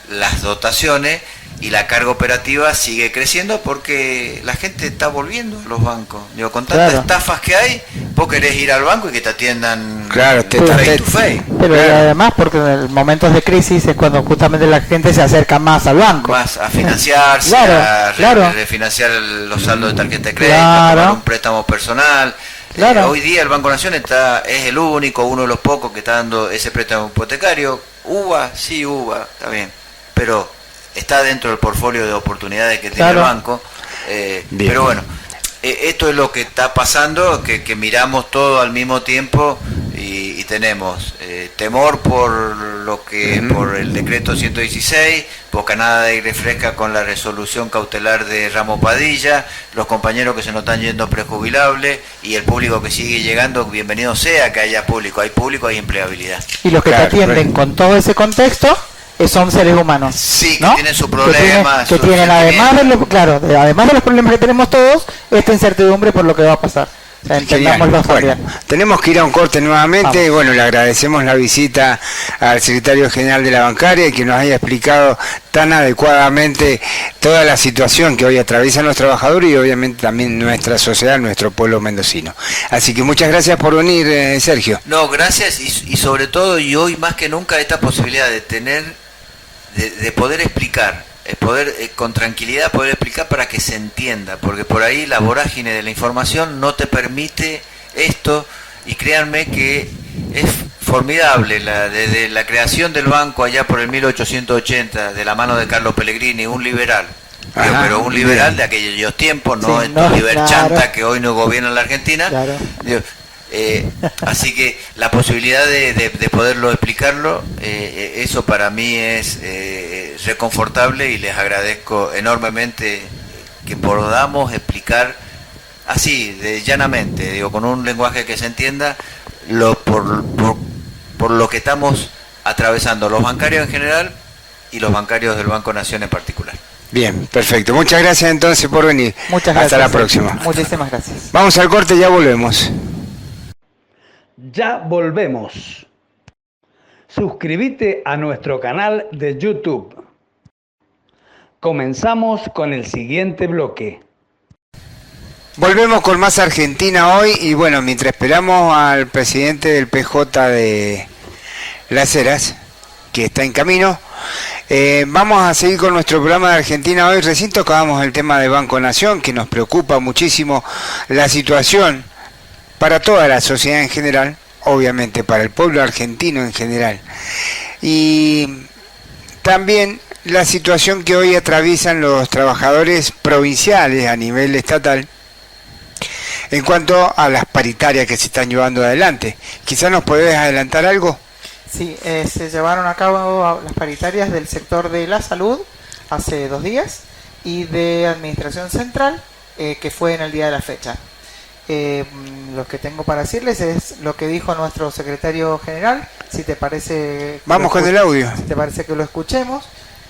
las dotaciones, y la carga operativa sigue creciendo porque la gente está volviendo a los bancos. Digo, con tantas estafas que hay, vos querés ir al banco y que te atiendan face to face. Pero además, porque en momentos de crisis es cuando justamente la gente se acerca más al banco. Más a financiarse, a refinanciar los saldos de tarjeta de crédito, a tomar un préstamo personal. Hoy día el Banco Nación es el único, uno de los pocos que está dando ese préstamo hipotecario. UVA, sí, UVA, está bien, pero está dentro del portfolio de oportunidades que tiene el banco. Pero bueno, esto es lo que está pasando, que miramos todo al mismo tiempo, y tenemos temor por por el decreto 116, bocanada de aire fresca con la resolución cautelar de Ramos Padilla, los compañeros que se nos están yendo prejubilables, y el público que sigue llegando. Bienvenido sea que haya público, hay empleabilidad. Y los que te atienden con todo ese contexto son seres humanos. Sí, que ¿no? tienen sus problemas. Que tienen además de los problemas que tenemos todos, esta incertidumbre por lo que va a pasar. O sea, Genial. entendámoslo Bueno, también. tenemos que ir a un corte nuevamente. Vamos. Bueno, le agradecemos la visita al secretario general de la bancaria y que nos haya explicado tan adecuadamente toda la situación que hoy atraviesan los trabajadores y obviamente también nuestra sociedad, nuestro pueblo mendocino. Así que muchas gracias por venir, Sergio. No, gracias y sobre todo y hoy más que nunca esta posibilidad de tener, de poder explicar, poder con tranquilidad poder explicar para que se entienda, porque por ahí la vorágine de la información no te permite esto y créanme que es formidable desde la creación del banco allá por el 1880 de la mano de Carlos Pellegrini, un liberal. Ajá, Pero un liberal bien. de aquellos tiempos, no Sí, estos no, liberchanta claro. que hoy no gobiernan la Argentina. Claro. Digo, así que la posibilidad de poderlo explicarlo, eso para mí es reconfortable y les agradezco enormemente que podamos explicar así, llanamente, digo, con un lenguaje que se entienda por lo que estamos atravesando los bancarios en general y los bancarios del Banco Nación en particular. Bien, perfecto. Muchas gracias entonces por venir. Muchas gracias. Hasta la próxima. Muchísimas gracias. Vamos al corte y ya volvemos. Ya volvemos. Suscríbete a nuestro canal de YouTube. Comenzamos con el siguiente bloque. Volvemos con más Argentina hoy y bueno, mientras esperamos al presidente del PJ de Las Heras, que está en camino, vamos a seguir con nuestro programa de Argentina hoy. Recién tocábamos el tema de Banco Nación, que nos preocupa muchísimo la situación para toda la sociedad en general, obviamente para el pueblo argentino en general. Y también la situación que hoy atraviesan los trabajadores provinciales a nivel estatal en cuanto a las paritarias que se están llevando adelante. Quizás nos podés adelantar algo. Sí, se llevaron a cabo las paritarias del sector de la salud hace 2 días y de administración central, que fue en el día de la fecha. Lo que tengo para decirles es lo que dijo nuestro secretario general. Si te parece, Vamos con el audio. Si te parece que lo escuchemos,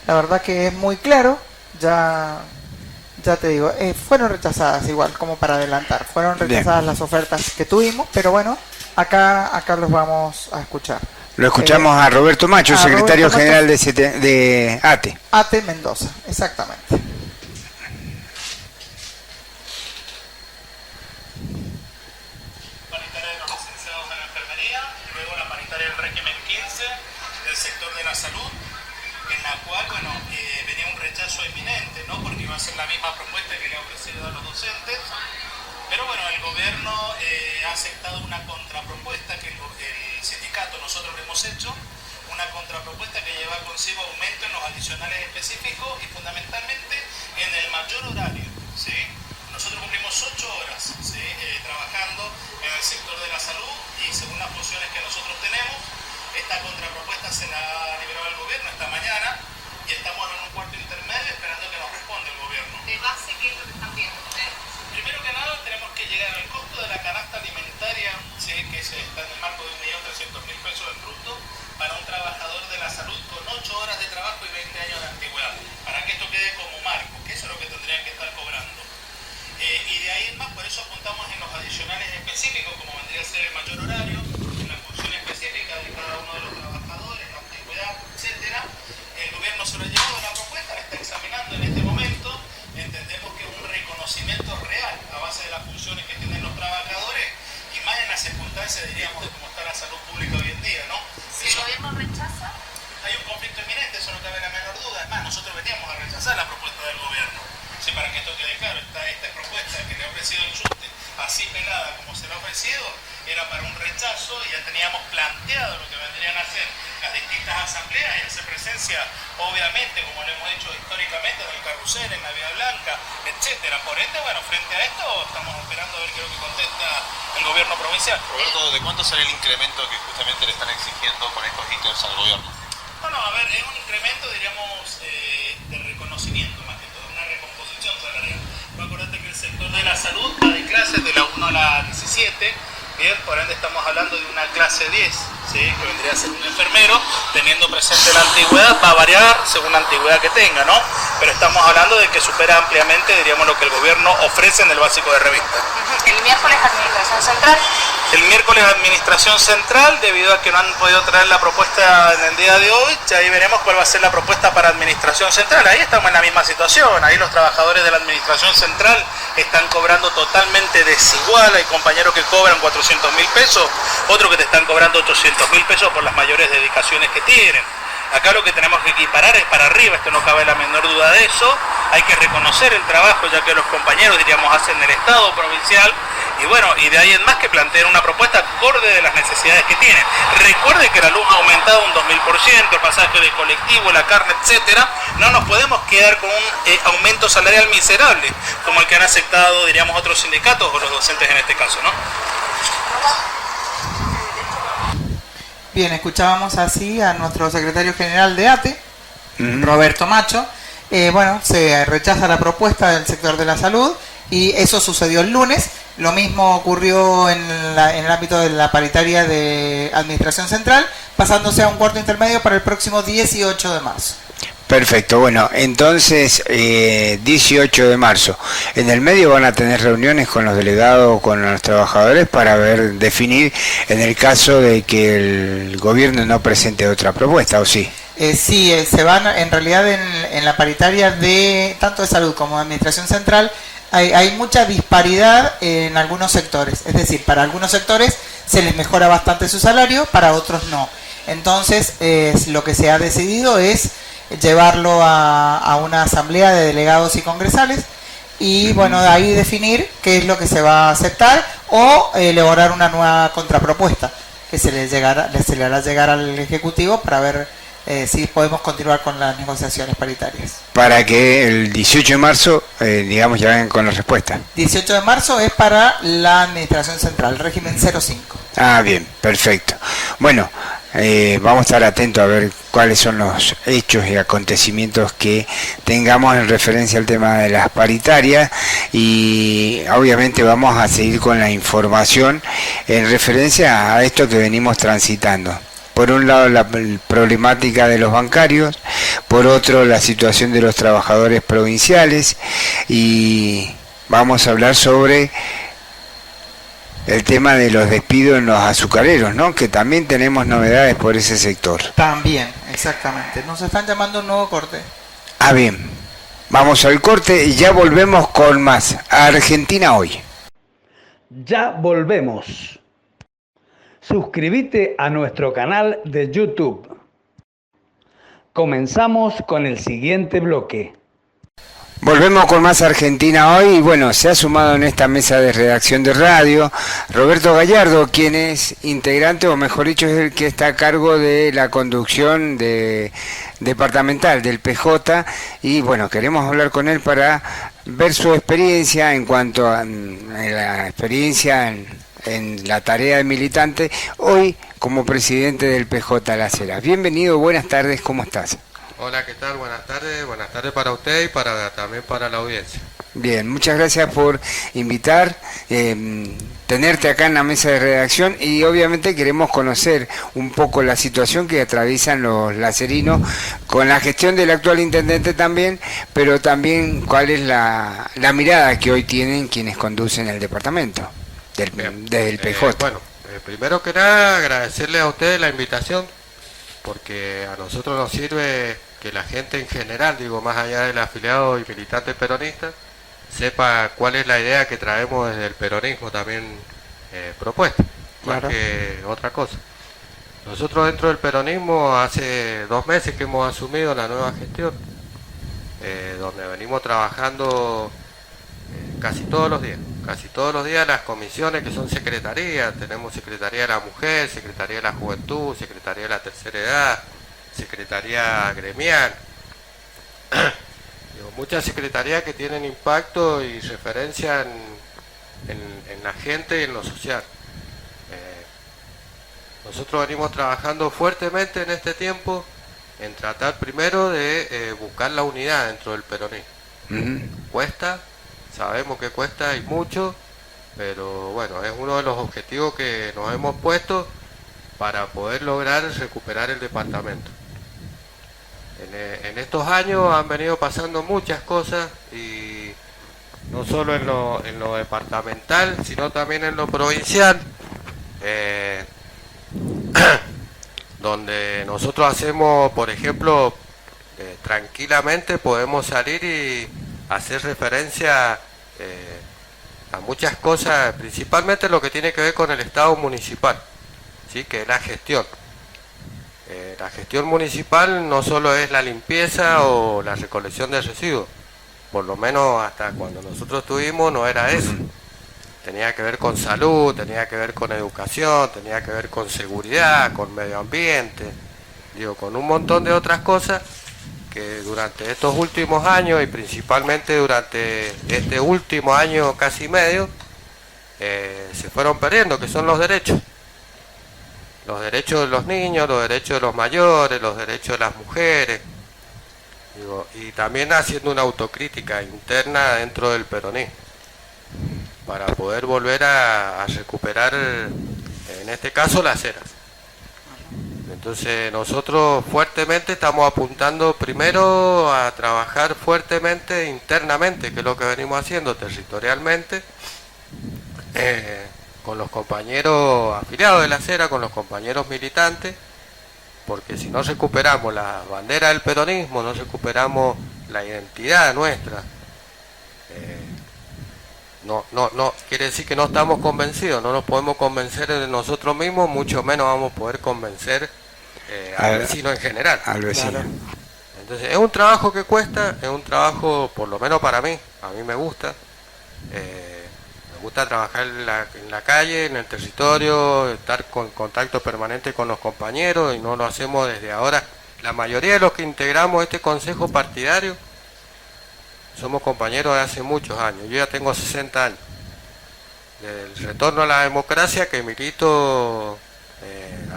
la verdad que es muy claro. Ya te digo, fueron rechazadas igual, como para adelantar. Fueron rechazadas las ofertas que tuvimos, pero bueno, acá los vamos a escuchar. Lo escuchamos a Roberto Macho, secretario Roberto general Macho, de ATE. ATE Mendoza, exactamente. Paritaria de los licenciados en enfermería, luego la paritaria del régimen 15 del sector de la salud, en la cual, bueno, venía un rechazo inminente, ¿no? Porque iba a ser la misma propuesta que le ha ofrecido a los docentes, pero bueno, el gobierno ha aceptado una contrapropuesta que el sindicato, nosotros le hemos hecho, una contrapropuesta que lleva consigo aumento en los adicionales específicos y fundamentalmente en el mayor horario, ¿sí? Nosotros cumplimos 8 horas, ¿sí? Trabajando en el sector de la salud y según las funciones que nosotros tenemos, esta contrapropuesta se la ha liberado el gobierno esta mañana y estamos en un cuarto intermedio esperando que nos responda el gobierno. ¿De base qué es lo que están viendo ustedes? Primero que nada tenemos que llegar al costo de la canasta alimentaria, ¿sí? Que está en el marco de 1.300.000 pesos en bruto para un trabajador de la salud con 8 horas de trabajo y 20 años de antigüedad, para que esto quede como marco, que eso es lo que tendrían que estar cobrando. Y de ahí en más, por eso apuntamos en los adicionales específicos, como vendría a ser el mayor horario, en la función específica de cada uno de los trabajadores, la antigüedad, etcétera. El gobierno se lo ha llevado a la propuesta, la está examinando en este momento. Entendemos que es un reconocimiento real a base de las funciones que tienen los trabajadores y más en las circunstancias, diríamos, de cómo está la salud pública hoy en día, ¿no? Si el gobierno rechaza, Hay un conflicto inminente, eso no cabe la menor duda. Es más, nosotros veníamos a rechazar la propuesta del gobierno. Sí, para que esto quede claro, esta propuesta que le ha ofrecido el SUTE, así pelada como se le ha ofrecido, era para un rechazo y ya teníamos planteado lo que vendrían a hacer las distintas asambleas y hacer presencia, obviamente, como le hemos dicho históricamente, en el carrusel, en la Vía Blanca, etcétera. Por ende, bueno, frente a esto, estamos esperando a ver qué es lo que contesta el gobierno provincial. Roberto, ¿de cuánto sale el incremento que justamente le están exigiendo con estos ítems al gobierno? Bueno, a ver, es un incremento, diríamos, de reconocimiento más que todo, una recomposición salarial. Acuérdate que el sector de la salud va de clases de la 1 a la 17, bien, por ende estamos hablando de una clase 10, ¿sí? Que vendría a ser un enfermero, teniendo presente la antigüedad, va a variar según la antigüedad que tenga, ¿no? Pero estamos hablando de que supera ampliamente, diríamos, lo que el gobierno ofrece en el básico de revista. el miércoles administración central. El miércoles Administración Central, debido a que no han podido traer la propuesta en el día de hoy, ya ahí veremos cuál va a ser la propuesta para Administración Central. Ahí estamos en la misma situación, ahí los trabajadores de la Administración Central están cobrando totalmente desigual. Hay compañeros que cobran 400.000 pesos, otros que te están cobrando 800.000 pesos por las mayores dedicaciones que tienen. Acá lo que tenemos que equiparar es para arriba, esto no cabe la menor duda de eso. Hay que reconocer el trabajo ya que los compañeros, diríamos, hacen el Estado provincial, y bueno, y de ahí en más que planteen una propuesta acorde de las necesidades que tienen. Recuerde que la luz ha aumentado un 2000%, el pasaje de colectivo, la carne, etcétera. No nos podemos quedar con un aumento salarial miserable, como el que han aceptado, diríamos, otros sindicatos o los docentes en este caso, ¿no? Bien, escuchábamos así a nuestro secretario general de ATE, Roberto Macho. Bueno, se rechaza la propuesta del sector de la salud y eso sucedió el lunes. Lo mismo ocurrió en el ámbito de la paritaria de Administración Central, pasándose a un cuarto intermedio para el próximo 18 de marzo. Perfecto, bueno, entonces 18 de marzo. En el medio van a tener reuniones con los delegados, con los trabajadores para definir en el caso de que el gobierno no presente otra propuesta, ¿o sí? Sí, se van, en realidad en la paritaria de tanto de salud como de Administración Central hay mucha disparidad en algunos sectores. Es decir, para algunos sectores se les mejora bastante su salario, para otros no. Entonces, lo que se ha decidido es llevarlo a una asamblea de delegados y congresales y bueno, de ahí definir qué es lo que se va a aceptar o elaborar una nueva contrapropuesta que se le hará llegar al Ejecutivo para ver si podemos continuar con las negociaciones paritarias. Para que el 18 de marzo, digamos, ya vengan con la respuesta. 18 de marzo es para la Administración Central, régimen 05. Ah, bien, perfecto. Bueno, vamos a estar atentos a ver cuáles son los hechos y acontecimientos que tengamos en referencia al tema de las paritarias y obviamente vamos a seguir con la información en referencia a esto que venimos transitando. Por un lado la problemática de los bancarios, por otro la situación de los trabajadores provinciales y vamos a hablar sobre el tema de los despidos en los azucareros, ¿no? Que también tenemos novedades por ese sector. También, exactamente. Nos están llamando un nuevo corte. Ah, bien. Vamos al corte y ya volvemos con más. Argentina hoy. Ya volvemos. Suscríbete a nuestro canal de YouTube. Comenzamos con el siguiente bloque. Volvemos con más Argentina hoy y bueno, se ha sumado en esta mesa de redacción de radio Roberto Gallardo, quien es integrante, o mejor dicho, es el que está a cargo de la conducción departamental del PJ y bueno, queremos hablar con él para ver su experiencia en cuanto a la experiencia en la tarea de militante, hoy como presidente del PJ Las Heras. Bienvenido, buenas tardes, ¿cómo estás? Hola, ¿qué tal? Buenas tardes para usted y también para la audiencia. Bien, muchas gracias por invitar, tenerte acá en la mesa de redacción y obviamente queremos conocer un poco la situación que atraviesan los lacerinos con la gestión del actual intendente también, pero también cuál es la mirada que hoy tienen quienes conducen el departamento desde el PJ. Primero que nada agradecerle a ustedes la invitación porque a nosotros nos sirve que la gente en general, digo, más allá del afiliado y militante peronista, sepa cuál es la idea que traemos desde el peronismo también propuesta, claro, más que otra cosa. Nosotros dentro del peronismo hace 2 meses que hemos asumido la nueva gestión, donde venimos trabajando casi todos los días las comisiones que son secretarías. Tenemos Secretaría de la Mujer, Secretaría de la Juventud, Secretaría de la Tercera Edad, Secretaría Gremial. Muchas secretarías que tienen impacto y referencia en la gente y en lo social. Nosotros venimos trabajando fuertemente en este tiempo en tratar primero de buscar la unidad dentro del peronismo. Cuesta, sabemos que cuesta y mucho, pero bueno, es uno de los objetivos que nos hemos puesto para poder lograr recuperar el departamento. En estos años han venido pasando muchas cosas y no solo en lo departamental, sino también en lo provincial, donde nosotros hacemos, por ejemplo, tranquilamente podemos salir y hacer referencia a muchas cosas, principalmente lo que tiene que ver con el Estado municipal, ¿sí? Que es la gestión. La gestión municipal no solo es la limpieza o la recolección de residuos, por lo menos hasta cuando nosotros estuvimos no era eso. Tenía que ver con salud, tenía que ver con educación, tenía que ver con seguridad, con medio ambiente, digo, con un montón de otras cosas que durante estos últimos años y principalmente durante este último año casi medio se fueron perdiendo, que son los derechos. Los derechos de los niños, los derechos de los mayores, los derechos de las mujeres, digo, y también haciendo una autocrítica interna dentro del peronismo, para poder volver a recuperar, en este caso, las eras. Entonces nosotros fuertemente estamos apuntando primero a trabajar fuertemente internamente, que es lo que venimos haciendo territorialmente, con los compañeros afiliados de la acera, con los compañeros militantes, porque si no recuperamos la bandera del peronismo, no recuperamos la identidad nuestra, no quiere decir que no estamos convencidos, no nos podemos convencer de nosotros mismos, mucho menos vamos a poder convencer al vecino en general. Al vecino. Claro. Entonces es un trabajo que cuesta, es un trabajo, por lo menos para mí, a mí me gusta. Me gusta trabajar en la calle, en el territorio, estar con contacto permanente con los compañeros, y no lo hacemos desde ahora. La mayoría de los que integramos este consejo partidario somos compañeros de hace muchos años. Yo ya tengo 60 años. Desde el retorno a la democracia, que milito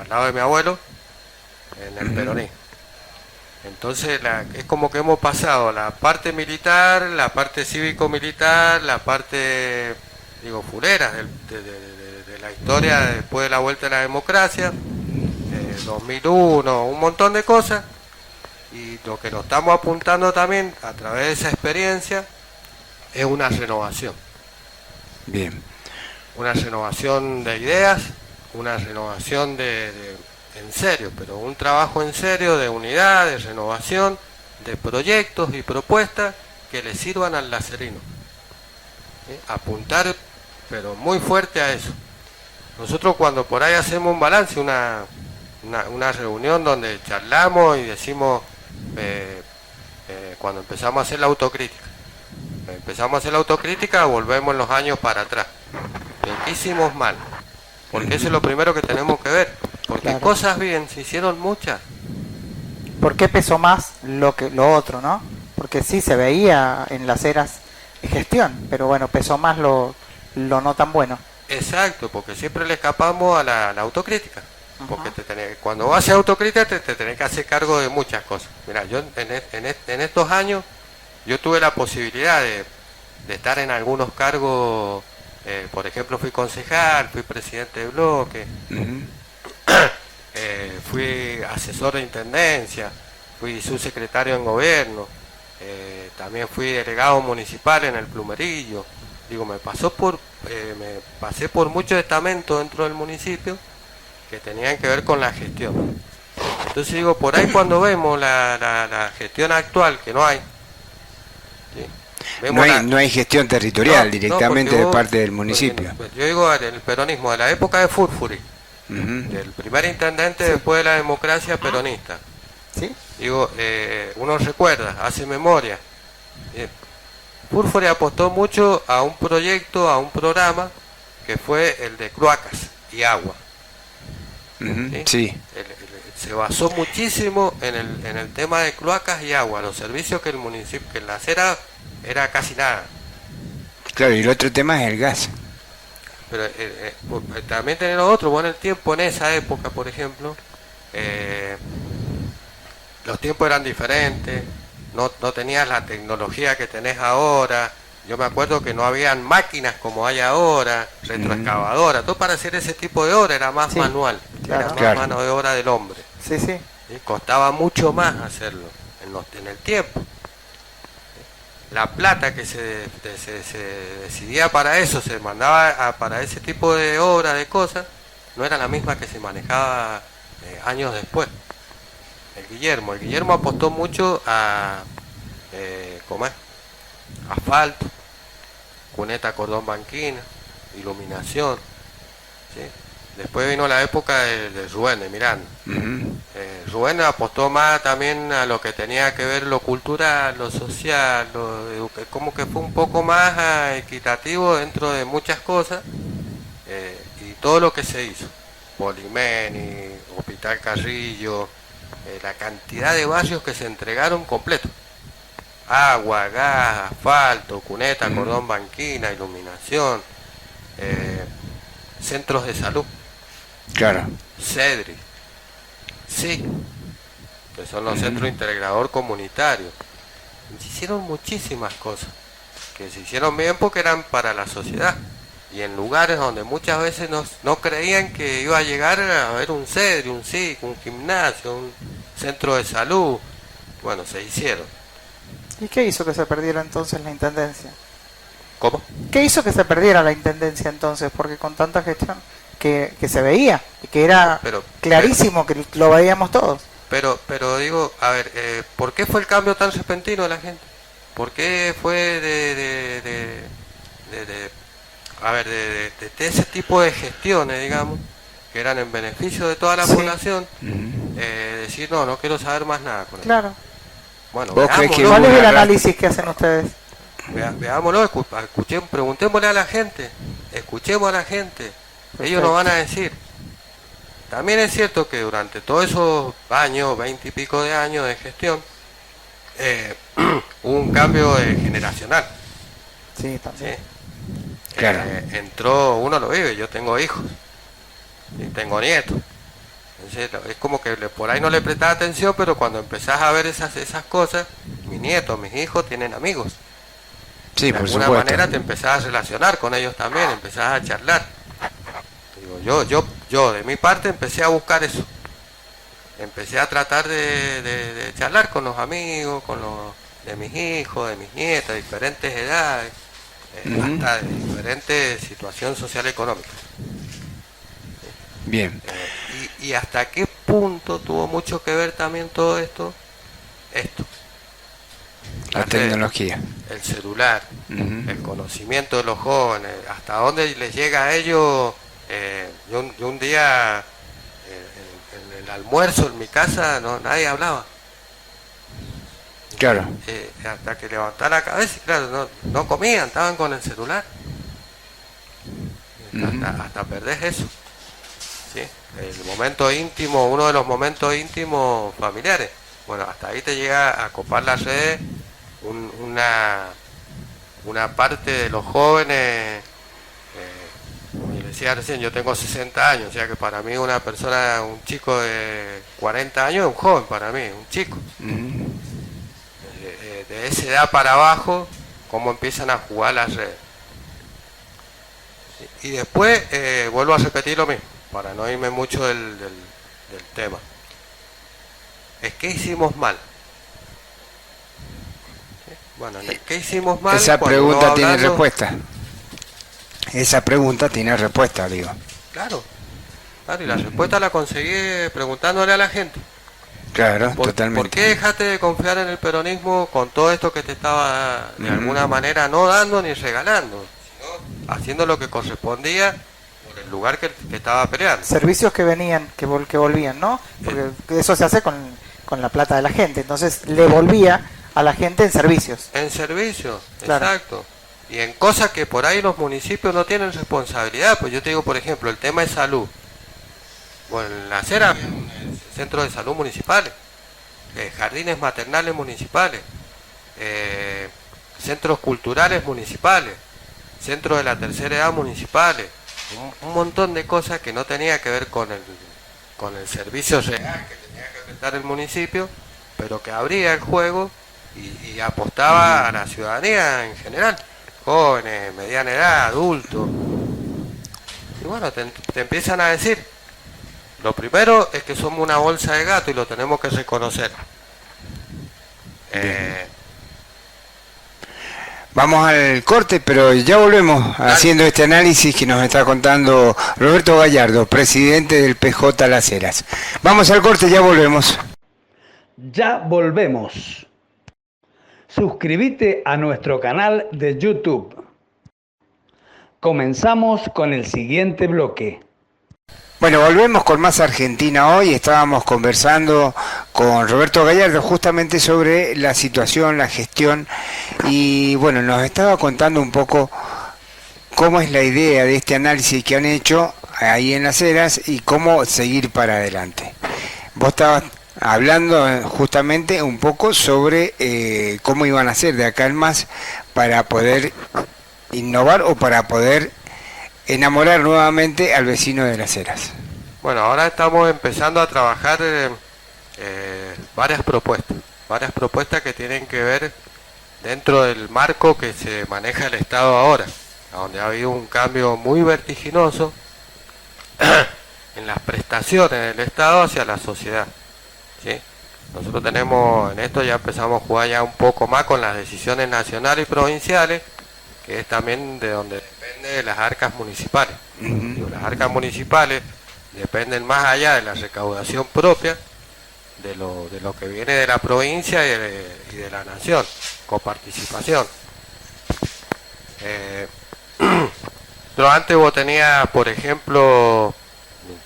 al lado de mi abuelo en el peronismo. Entonces es como que hemos pasado la parte militar, la parte cívico-militar, la parte, digo, fulera de la historia después de la vuelta a la democracia, 2001, un montón de cosas, y lo que nos estamos apuntando también a través de esa experiencia es una renovación. Bien. Una renovación de ideas, una renovación en serio, pero un trabajo en serio de unidad, de renovación, de proyectos y propuestas que le sirvan al lacerino. ¿Sí? Apuntar, pero muy fuerte a eso. Nosotros cuando por ahí hacemos un balance, una reunión donde charlamos y decimos, cuando empezamos a hacer la autocrítica, volvemos los años para atrás. ¿Qué hicimos mal? Porque eso es lo primero que tenemos que ver. Porque Claro. cosas bien, se hicieron muchas. ¿Por qué pesó más lo otro, no? Porque sí se veía en las eras gestión, pero bueno, pesó más lo no tan bueno. Exacto, porque siempre le escapamos a la autocrítica. Porque cuando vas a hacer autocrítica te tenés que hacer cargo de muchas cosas. Mira, yo en estos años yo tuve la posibilidad de estar en algunos cargos, por ejemplo fui concejal, fui presidente de bloque, fui asesor de intendencia, fui subsecretario en gobierno, también fui delegado municipal en el Plumerillo. Digo, me pasé por muchos estamentos dentro del municipio que tenían que ver con la gestión. Entonces digo, por ahí cuando vemos la gestión actual, que no hay, ¿sí? No hay gestión territorial directamente porque de parte del municipio. Yo digo, el peronismo de la época de Furfuri, del primer intendente después de la democracia peronista. ¿Sí? Digo, uno recuerda, hace memoria. Furfuri apostó mucho a un proyecto, a un programa que fue el de cloacas y agua. Sí. Se basó muchísimo en el tema de cloacas y agua, los servicios que el municipio, que en la acera era casi nada. Claro, y el otro tema es el gas. Pero también tener otro, bueno, el tiempo en esa época, por ejemplo, los tiempos eran diferentes, no tenías la tecnología que tenés ahora. Yo me acuerdo que no habían máquinas como hay ahora, retroexcavadoras, todo para hacer ese tipo de obra era más manual, era más mano de obra del hombre. Sí, sí. ¿Sí? Costaba mucho más hacerlo en el tiempo. la plata que se decidía para eso, se mandaba para ese tipo de obra, de cosas, no era la misma que se manejaba años después. El Guillermo apostó mucho a ¿cómo es? Asfalto, cuneta, cordón, banquina, iluminación, ¿sí? Después vino la época de Rubén, de Miranda. Rubén apostó más también a lo que tenía que ver lo cultural, lo social, como que fue un poco más equitativo dentro de muchas cosas, y todo lo que se hizo. Polimeni, Hospital Carrillo, la cantidad de barrios que se entregaron completos. Agua, gas, asfalto, cuneta, cordón, banquina, iluminación, centros de salud. Claro. CEDRI, sí, que son los centros integrador comunitario. Se hicieron muchísimas cosas que se hicieron bien porque eran para la sociedad y en lugares donde muchas veces no creían que iba a llegar a haber un CEDRI, un SIC, un gimnasio, un centro de salud. Bueno, se hicieron. ¿Y qué hizo que se perdiera entonces la intendencia? ¿Cómo? ¿Qué hizo que se perdiera la intendencia entonces? Porque con tanta gestión que se veía, y que era clarísimo, que lo veíamos todos. Pero digo, a ver, ¿por qué fue el cambio tan repentino de la gente? ¿Por qué fue de ese tipo de gestiones, digamos, que eran en beneficio de toda la población, decir, no quiero saber más nada con eso? Claro. Bueno, ¿cuál es el análisis que hacen ustedes? Veámoslo, preguntémosle a la gente, escuchemos a la gente. Ellos nos van a decir. También es cierto que durante todos esos años, 20 y pico de años de gestión, hubo un cambio generacional. Sí, también. ¿Sí? Claro. Entró, uno lo vive, yo tengo hijos y tengo nietos. Entonces, es como que por ahí no le prestaba atención, pero cuando empezás a ver esas cosas, mis nietos, mis hijos tienen amigos. Sí, de por alguna supuesto. manera te empezás a relacionar con ellos también, empezás a charlar. Digo, yo de mi parte empecé a buscar eso. Empecé a tratar de charlar con los amigos, de mis hijos, de mis nietas, de diferentes edades, hasta de diferentes situaciones social económica. Bien. Y hasta qué punto tuvo mucho que ver también todo esto. La tecnología. El celular, el conocimiento de los jóvenes, hasta dónde les llega a ellos. Yo un día en el almuerzo en mi casa nadie hablaba. Claro. Hasta que levantaba la cabeza y claro, no comían, estaban con el celular. Hasta perdés eso. ¿Sí? El momento íntimo, uno de los momentos íntimos familiares. Bueno, hasta ahí te llega a copar las redes una parte de los jóvenes. Como les decía recién, yo tengo 60 años, o sea que para mí un chico de 40 años es un joven para mí, un chico. De esa edad para abajo, cómo empiezan a jugar las redes. Y después vuelvo a repetir lo mismo, para no irme mucho del tema. Es que hicimos mal. Bueno, ¿qué hicimos mal? Esa cuando pregunta tiene respuesta. Esa pregunta tiene respuesta, digo. Claro, y la respuesta la conseguí preguntándole a la gente. Claro, totalmente. ¿Por qué dejaste de confiar en el peronismo con todo esto que te estaba de alguna manera no dando ni regalando, sino haciendo lo que correspondía por el lugar que estaba peleando? Servicios que venían, que volvían, ¿no? Porque eso se hace con la plata de la gente, entonces le volvía a la gente en servicios. En servicios, claro. Exacto. Y en cosas que por ahí los municipios no tienen responsabilidad. Pues yo te digo, por ejemplo, el tema de salud. Bueno, en la acera, centros de salud municipales, jardines maternales municipales, centros culturales municipales, centros de la tercera edad municipales, un montón de cosas que no tenía que ver con el servicio real que tenía que prestar el municipio, pero que abría el juego y apostaba a la ciudadanía en general, jóvenes, mediana edad, adultos. Y bueno, te empiezan a decir, lo primero es que somos una bolsa de gato y lo tenemos que reconocer. Vamos al corte, pero ya volvemos haciendo este análisis que nos está contando Roberto Gallardo, presidente del PJ Las Heras. Vamos al corte, ya volvemos. Ya volvemos. Suscríbete a nuestro canal de YouTube. Comenzamos con el siguiente bloque. Bueno, volvemos con más Argentina hoy. Estábamos conversando con Roberto Gallardo justamente sobre la situación, la gestión, y bueno, nos estaba contando un poco cómo es la idea de este análisis que han hecho ahí en Las Heras y cómo seguir para adelante. Vos estabas hablando justamente un poco sobre cómo iban a hacer de acá en más para poder innovar o para poder enamorar nuevamente al vecino de Las Heras. Bueno, ahora estamos empezando a trabajar varias propuestas que tienen que ver dentro del marco que se maneja el Estado ahora, donde ha habido un cambio muy vertiginoso en las prestaciones del Estado hacia la sociedad, ¿sí? Nosotros tenemos, en esto ya empezamos a jugar ya un poco más con las decisiones nacionales y provinciales, que es también de donde depende de las arcas municipales. Digo, las arcas municipales dependen más allá de la recaudación propia, de lo que viene de la provincia y de la nación, coparticipación. Pero antes vos tenías, por ejemplo,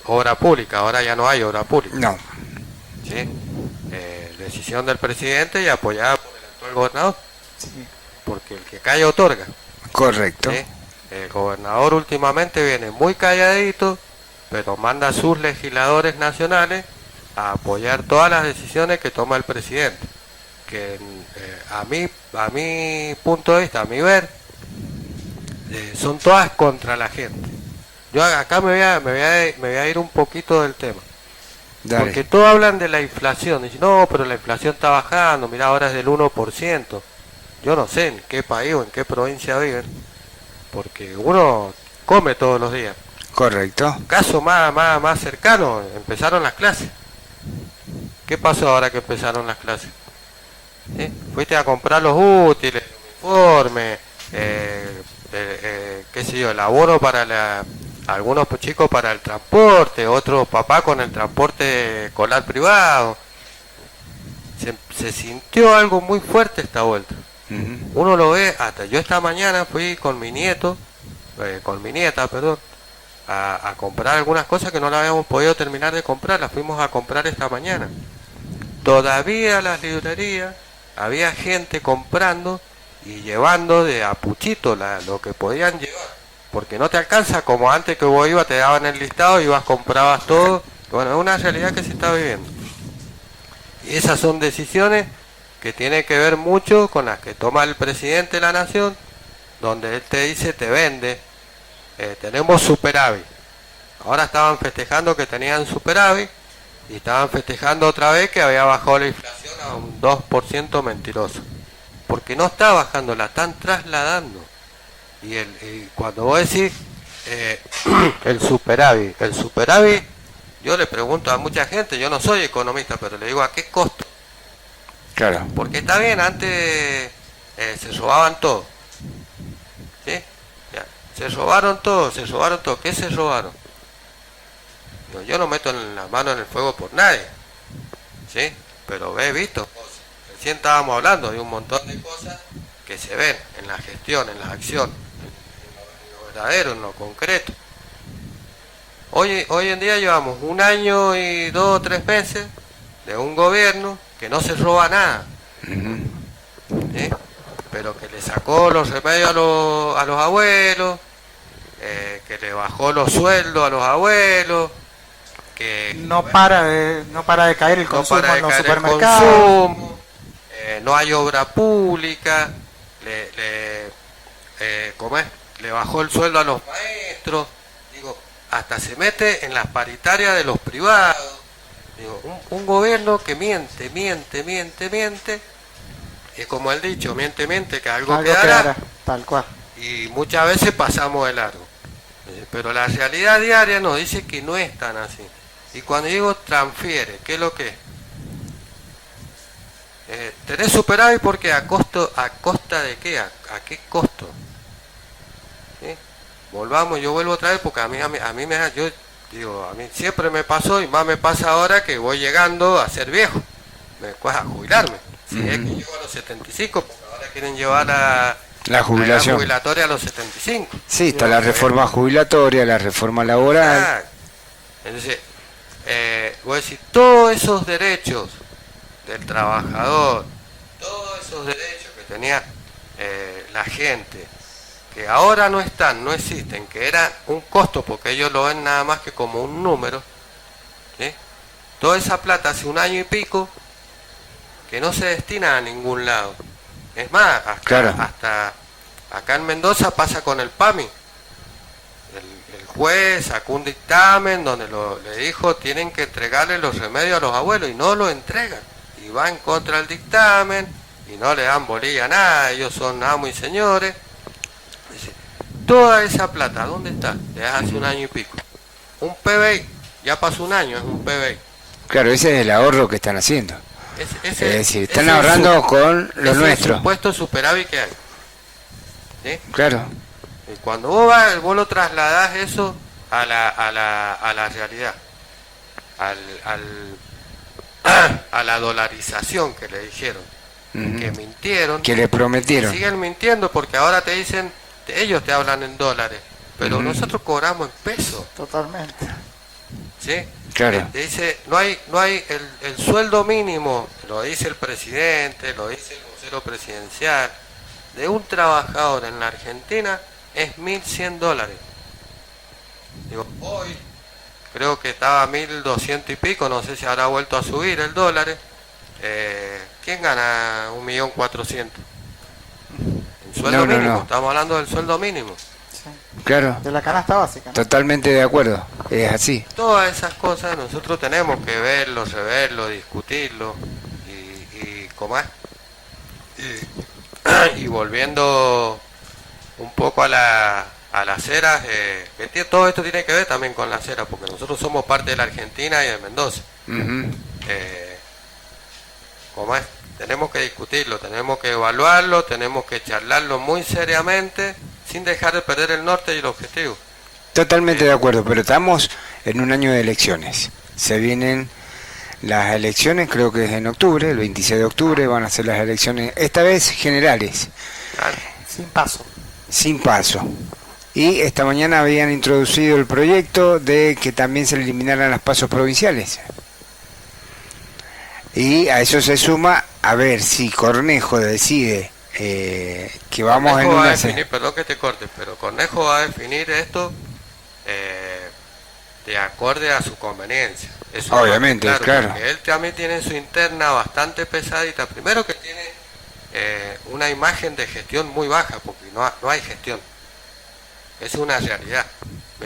obra pública, ahora ya no hay obra pública. No. ¿Sí? Decisión del presidente y apoyada por el actual gobernador, Sí. porque el que calla otorga. Correcto. ¿Sí? El gobernador últimamente viene muy calladito, pero manda a sus legisladores nacionales a apoyar todas las decisiones que toma el presidente, que a mi punto de vista, a mi ver, son todas contra la gente. Yo acá me voy a ir un poquito del tema. Dale. Porque todos hablan de la inflación, dicen, no, pero la inflación está bajando, mira, ahora es del 1%. Yo no sé en qué país o en qué provincia viven, porque uno come todos los días. Correcto. Caso más cercano, empezaron las clases. ¿Qué pasó ahora que empezaron las clases? ¿Sí? Fuiste a comprar los útiles, el uniforme, qué sé yo, el abono para algunos chicos para el transporte, otros papás con el transporte escolar privado. Se sintió algo muy fuerte esta vuelta. Uno lo ve, hasta yo esta mañana fui con mi nieta, a comprar algunas cosas que no las habíamos podido terminar de comprar, las fuimos a comprar esta mañana. Todavía las librerías había gente comprando y llevando de a puchito lo que podían llevar, porque no te alcanza como antes que vos ibas, te daban el listado, ibas, comprabas todo. Bueno, es una realidad que se está viviendo. Y esas son decisiones que tienen que ver mucho con las que toma el presidente de la nación, donde él te dice, te vende, tenemos superávit. Ahora estaban festejando que tenían superávit y estaban festejando otra vez que había bajado la inflación a un 2% mentiroso. Porque no está bajando, la están trasladando. Y cuando vos decís el superávit, yo le pregunto a mucha gente, yo no soy economista, pero le digo, ¿a qué costo? Claro. Porque está bien, antes se robaban todo. ¿Sí? Ya. Se robaron todo. ¿Qué se robaron? Yo no meto la mano en el fuego por nadie. ¿Sí? Pero he visto cosas. Recién estábamos hablando de un montón de cosas que se ven en la gestión, en las acciones, en lo verdadero, en lo concreto. Hoy en día llevamos 1 año y 2 o 3 meses de un gobierno que no se roba nada, ¿sí? Pero que le sacó los remedios a los abuelos, que le bajó los sueldos a los abuelos, que No para de caer el no consumo para de en los caer el supermercados. consumo, no hay obra pública, ¿cómo es? Le bajó el sueldo a los maestros, digo, hasta se mete en las paritarias de los privados. Digo, un gobierno que miente, y como el dicho, miente, que algo quedará, tal cual. y muchas veces pasamos de largo. Pero la realidad diaria nos dice que no es tan así. Y cuando digo transfiere, ¿qué es lo que es? tenés superávit porque a costa de qué, a qué costo. ¿Sí? Volvamos, yo vuelvo otra vez porque a mí yo digo, a mí siempre me pasó y más me pasa ahora que voy llegando a ser viejo, me cuesta jubilarme. Si es que llego a los 75, porque ahora quieren llevar la jubilación. La jubilatoria a los 75. Sí, está la reforma jubilatoria, la reforma laboral. Ah, entonces, voy a decir, todos esos derechos del trabajador, todos esos derechos que tenía la gente, que ahora no están, no existen, que era un costo porque ellos lo ven nada más que como un número, ¿sí? Toda esa plata hace un año y pico que no se destina a ningún lado. Es más, hasta acá en Mendoza pasa con el PAMI. El juez sacó un dictamen donde le dijo tienen que entregarle los remedios a los abuelos y no lo entregan. Y va en contra del dictamen y no le dan bolilla a nada, ellos son amos y señores. Dice, toda esa plata, ¿dónde está? Desde hace un año y pico. Un PBI, ya pasó un año, es un PBI. Claro, ese es el ahorro que están haciendo. Es decir, están ese ahorrando con lo nuestro. Es el supuesto superávit que hay. ¿Sí? Claro. Y cuando vos lo trasladás eso a la realidad, a la dolarización que le dijeron, que mintieron, que le prometieron. Siguen mintiendo porque ahora te dicen, ellos te hablan en dólares, pero nosotros cobramos en pesos. Totalmente. ¿Sí? Claro. Te dice, no hay el sueldo mínimo, lo dice el presidente, lo dice el vocero presidencial, de un trabajador en la Argentina es $1.100. Digo, hoy creo que estaba 1.200 y pico, no sé si habrá vuelto a subir el dólar. ¿Quién gana 1.400.000? El sueldo mínimo, estamos hablando del sueldo mínimo. Sí. Claro. De la canasta básica, ¿no? Totalmente de acuerdo, es así. Todas esas cosas nosotros tenemos que verlo, reverlo, discutirlo y ¿cómo es? Y volviendo un poco a las eras, todo esto tiene que ver también con las eras, porque nosotros somos parte de la Argentina y de Mendoza. ¿Cómo es? Tenemos que discutirlo, tenemos que evaluarlo, tenemos que charlarlo muy seriamente, sin dejar de perder el norte y el objetivo. Totalmente de acuerdo, pero estamos en un año de elecciones. Se vienen las elecciones, creo que es en octubre, el 26 de octubre van a ser las elecciones, esta vez generales. Sin paso. Sin paso. Y esta mañana habían introducido el proyecto de que también se eliminaran las pasos provinciales. Y a eso se suma, a ver si Cornejo decide que vamos Cornejo en una... va a definir, perdón que te corte, pero Cornejo va a definir esto de acorde a su conveniencia. Eso obviamente, claro. Porque él también tiene su interna bastante pesadita. Primero que tiene una imagen de gestión muy baja, porque no hay gestión. Es una realidad.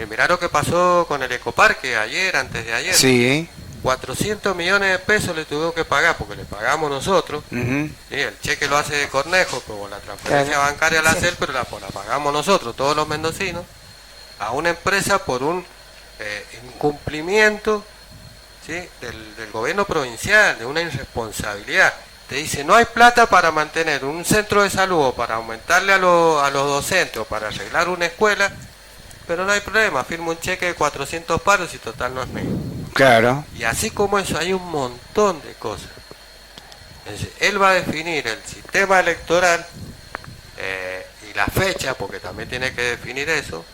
Mirá lo que pasó con el ecoparque ayer, antes de ayer. Sí. 400 millones de pesos le tuvimos que pagar, porque le pagamos nosotros. ¿Sí? El cheque lo hace de Cornejo, como la transferencia bancaria la hace él, pero la pagamos nosotros, todos los mendocinos, a una empresa por un incumplimiento, ¿sí? del gobierno provincial, de una irresponsabilidad. Te dice, no hay plata para mantener un centro de salud o para aumentarle a los docentes o para arreglar una escuela, pero no hay problema, firma un cheque de 400 paros y total no es mío. Claro. Y así como eso hay un montón de cosas. Entonces, él va a definir el sistema electoral y la fecha, porque también tiene que definir eso,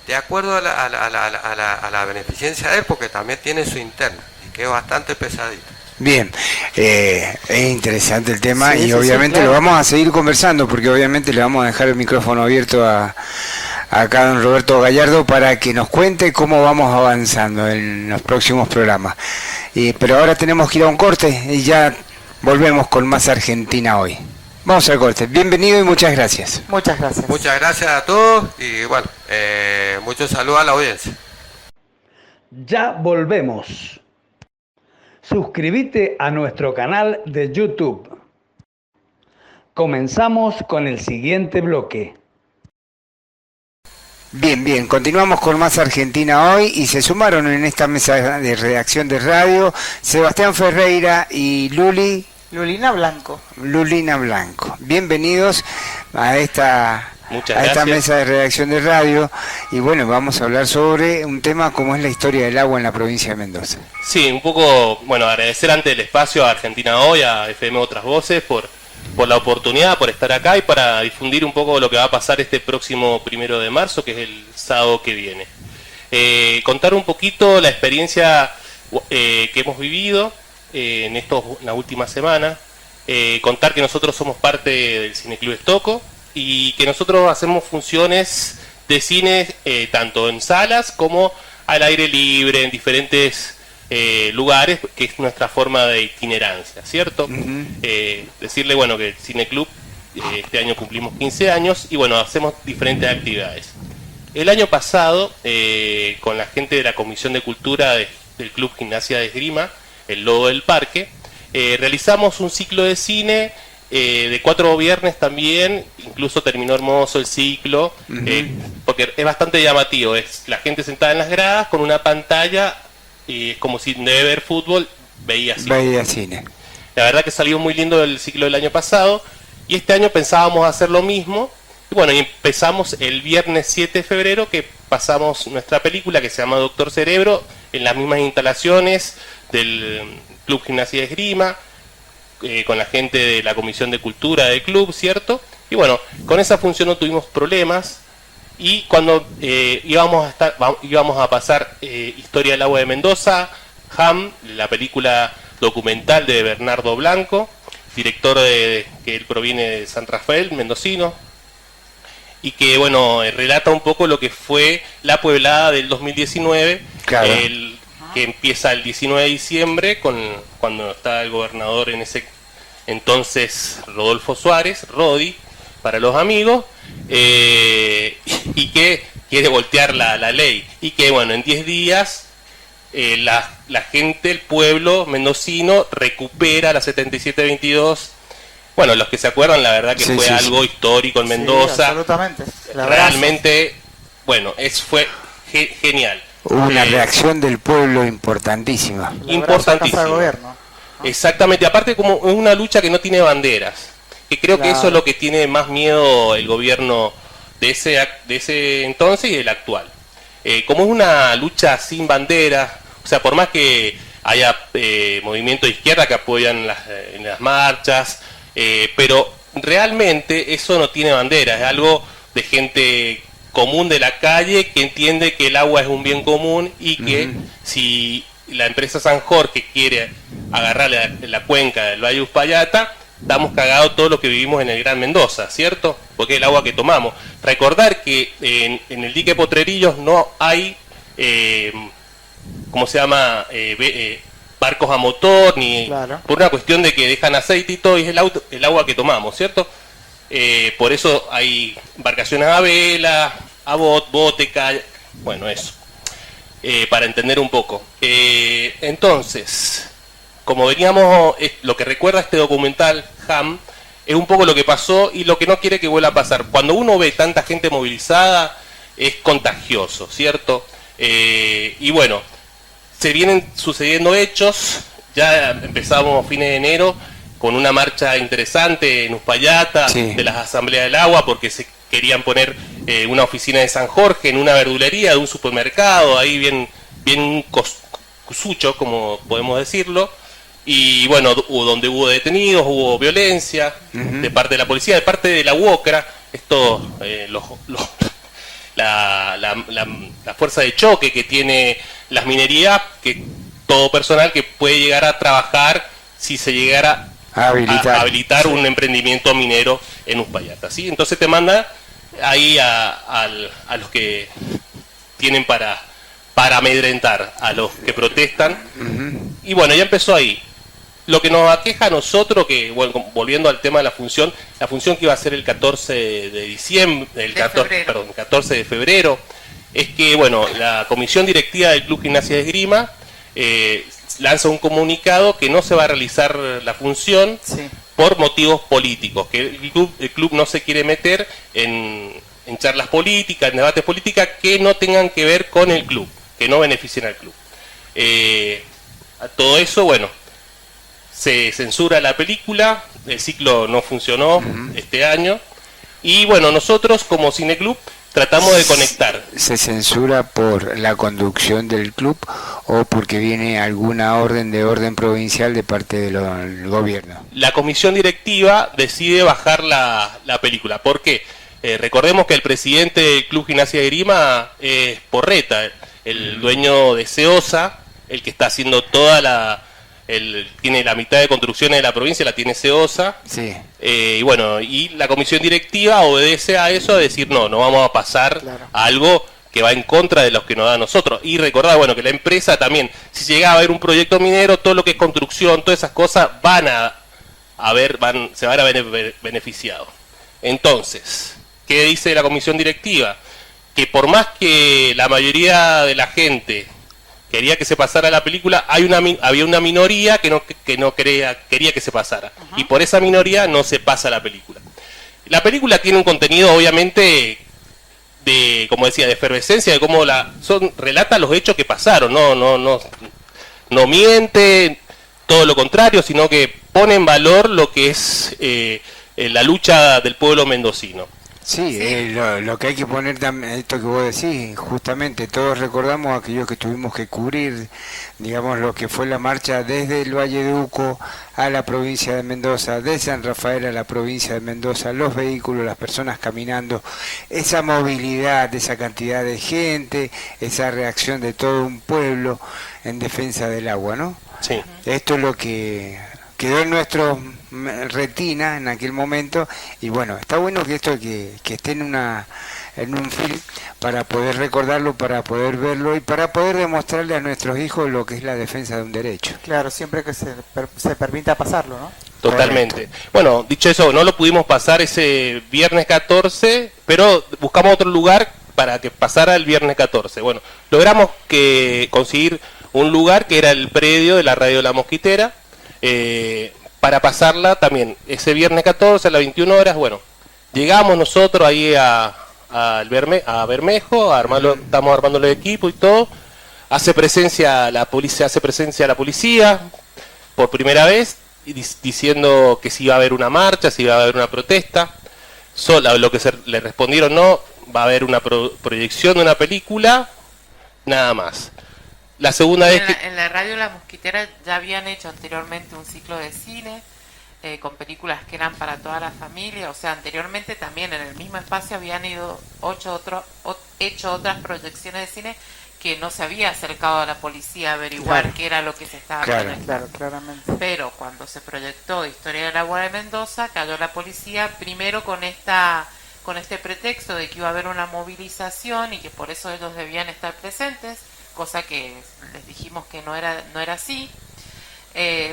de acuerdo a la beneficencia de él, porque también tiene su interna, y que es bastante pesadito. Bien, es interesante el tema, sí, y obviamente lo vamos a seguir conversando, porque obviamente le vamos a dejar el micrófono abierto acá a don Roberto Gallardo para que nos cuente cómo vamos avanzando en los próximos programas. Pero ahora tenemos que ir a un corte y ya volvemos con más Argentina hoy. Vamos al corte. Bienvenido y muchas gracias. Muchas gracias. Muchas gracias a todos y bueno, muchos saludos a la audiencia. Ya volvemos. Suscríbete a nuestro canal de YouTube. Comenzamos con el siguiente bloque. Bien, continuamos con más Argentina hoy y se sumaron en esta mesa de redacción de radio Sebastián Ferreira y Luli Lulina Blanco. Lulina Blanco. Bienvenidos a esta Muchas a esta gracias. mesa de redacción de radio y bueno, vamos a hablar sobre un tema como es la historia del agua en la provincia de Mendoza. Sí, un poco, bueno, agradecer antes el espacio a Argentina Hoy, a FM Otras Voces por la oportunidad, por estar acá y para difundir un poco lo que va a pasar este próximo 1 de marzo, que es el sábado que viene. Contar un poquito la experiencia que hemos vivido en la última semana. Contar que nosotros somos parte del Cineclub Estoco y que nosotros hacemos funciones de cine tanto en salas como al aire libre, en diferentes lugares, que es nuestra forma de itinerancia, ¿cierto? Decirle, bueno, que el Cineclub, este año cumplimos 15 años y bueno, hacemos diferentes actividades. El año pasado, con la gente de la Comisión de Cultura del Club Gimnasia de Esgrima, el Lobo del Parque, realizamos un ciclo de cine de 4 viernes también, incluso terminó hermoso el ciclo, porque es bastante llamativo, es la gente sentada en las gradas con una pantalla y es como si en vez de ver fútbol veía cine. La verdad que salió muy lindo el ciclo del año pasado y este año pensábamos hacer lo mismo. Y bueno, y empezamos el viernes 7 de febrero que pasamos nuestra película que se llama Doctor Cerebro en las mismas instalaciones del Club Gimnasia de Esgrima, con la gente de la Comisión de Cultura del club, ¿cierto? Y bueno, con esa función no tuvimos problemas y cuando íbamos a pasar Historia del Agua de Mendoza, Ham, la película documental de Bernardo Blanco, director que él proviene de San Rafael, mendocino, y que bueno, relata un poco lo que fue la pueblada del 2019, Claro. Que empieza el 19 de diciembre, cuando está el gobernador en ese entonces, Rodolfo Suárez, Rodi, para los amigos, y que quiere voltear la ley, y que bueno, en 10 días la gente, el pueblo mendocino recupera la 7722. Bueno, los que se acuerdan, la verdad que fue algo histórico en Mendoza. Sí, absolutamente. La verdad, Realmente, bueno, fue genial. Hubo una reacción del pueblo importantísima. Importantísimo. Casa de gobierno. Exactamente, aparte como es una lucha que no tiene banderas, que creo que eso es lo que tiene más miedo el gobierno de ese entonces y el actual. Como es una lucha sin banderas, o sea, por más que haya movimientos de izquierda que apoyan en las marchas, pero realmente eso no tiene banderas, es algo de gente común de la calle que entiende que el agua es un bien común y que si la empresa San Jorge quiere agarrar la cuenca del Valle Uspallata, estamos cagados todos los que vivimos en el Gran Mendoza, ¿cierto? Porque es el agua que tomamos. Recordar que en el dique Potrerillos no hay, ¿cómo se llama? Barcos a motor, ni por una cuestión de que dejan aceite y todo, y es el agua que tomamos, ¿cierto? Por eso hay embarcaciones a vela, a bote, kayak, bueno, eso. Para entender un poco. Entonces, como veníamos, lo que recuerda este documental, Ham, es un poco lo que pasó y lo que no quiere que vuelva a pasar. Cuando uno ve tanta gente movilizada, es contagioso, ¿cierto? Y bueno, se vienen sucediendo hechos, ya empezamos a fines de enero con una marcha interesante en Uspallata, de las asambleas del agua, porque se querían poner una oficina de San Jorge en una verdulería de un supermercado, ahí bien cosucho, como podemos decirlo, y bueno, donde hubo detenidos, hubo violencia de parte de la policía, de parte de la UOCRA, la fuerza de choque que tiene las minerías, que todo personal que puede llegar a trabajar si se llegara a habilitar un emprendimiento minero en Uspallata, ¿sí? Entonces te manda ahí a los que tienen para amedrentar, a los que protestan, y bueno, ya empezó ahí. Lo que nos aqueja a nosotros, que bueno, volviendo al tema de la función que iba a ser el 14 de diciembre, el 14 de febrero, es que bueno, la comisión directiva del Club Gimnasia de Esgrima lanza un comunicado que no se va a realizar la función por motivos políticos, que el club no se quiere meter en charlas políticas, en debates políticos que no tengan que ver con el club, que no beneficien al club. A todo eso, bueno, se censura la película, el ciclo no funcionó este año, y bueno, nosotros como Cineclub tratamos de conectar. ¿Se censura por la conducción del club o porque viene alguna orden provincial de parte del gobierno? La comisión directiva decide bajar la película. ¿Por qué? Recordemos que el presidente del Club Gimnasia de Grima es Porreta, el dueño de Ceosa, el que está haciendo tiene la mitad de construcciones de la provincia, la tiene Ceosa. Sí. Y bueno, y la comisión directiva obedece a eso, a decir no vamos a pasar a algo que va en contra de los que nos da a nosotros. Y recordar, bueno, que la empresa también, si llega a haber un proyecto minero, todo lo que es construcción, todas esas cosas se van a ver beneficiados. Entonces, ¿qué dice la comisión directiva? Que por más que la mayoría de la gente quería que se pasara la película, había una minoría que no quería que se pasara. Y por esa minoría no se pasa la película. La película tiene un contenido, obviamente, de, como decía, de efervescencia, de cómo relata los hechos que pasaron, no miente, todo lo contrario, sino que pone en valor lo que es la lucha del pueblo mendocino. Sí, lo que hay que poner también, esto que vos decís, justamente todos recordamos aquellos que tuvimos que cubrir, digamos, lo que fue la marcha desde el Valle de Uco a la provincia de Mendoza, de San Rafael a la provincia de Mendoza, los vehículos, las personas caminando, esa movilidad, esa cantidad de gente, esa reacción de todo un pueblo en defensa del agua, ¿no? Sí. Esto es lo que quedó en nuestro retina en aquel momento, y bueno, está bueno que esto que esté en un film para poder recordarlo, para poder verlo y para poder demostrarle a nuestros hijos lo que es la defensa de un derecho. Claro, siempre que se permita pasarlo, ¿no? Totalmente. Bueno, dicho eso, no lo pudimos pasar ese viernes 14, pero buscamos otro lugar para que pasara el viernes 14. Bueno, logramos conseguir un lugar que era el predio de la Radio La Mosquitera, para pasarla también ese viernes 14 a las 21 horas. Bueno, llegamos nosotros ahí a Bermejo, estamos armando el equipo y todo. Hace presencia la policía por primera vez, diciendo que si iba a haber una marcha, si iba a haber una protesta. Lo que le respondieron, no, va a haber una proyección de una película, nada más. La segunda vez en la radio La Mosquitera ya habían hecho anteriormente un ciclo de cine con películas que eran para toda la familia. O sea, anteriormente también en el mismo espacio habían hecho otras proyecciones de cine que no se había acercado a la policía a averiguar qué era lo que se estaba proyectando. Claro, claramente. Pero cuando se proyectó Historia del Agua de Mendoza, cayó la policía primero con este pretexto de que iba a haber una movilización y que por eso ellos debían estar presentes, cosa que les dijimos que no era así.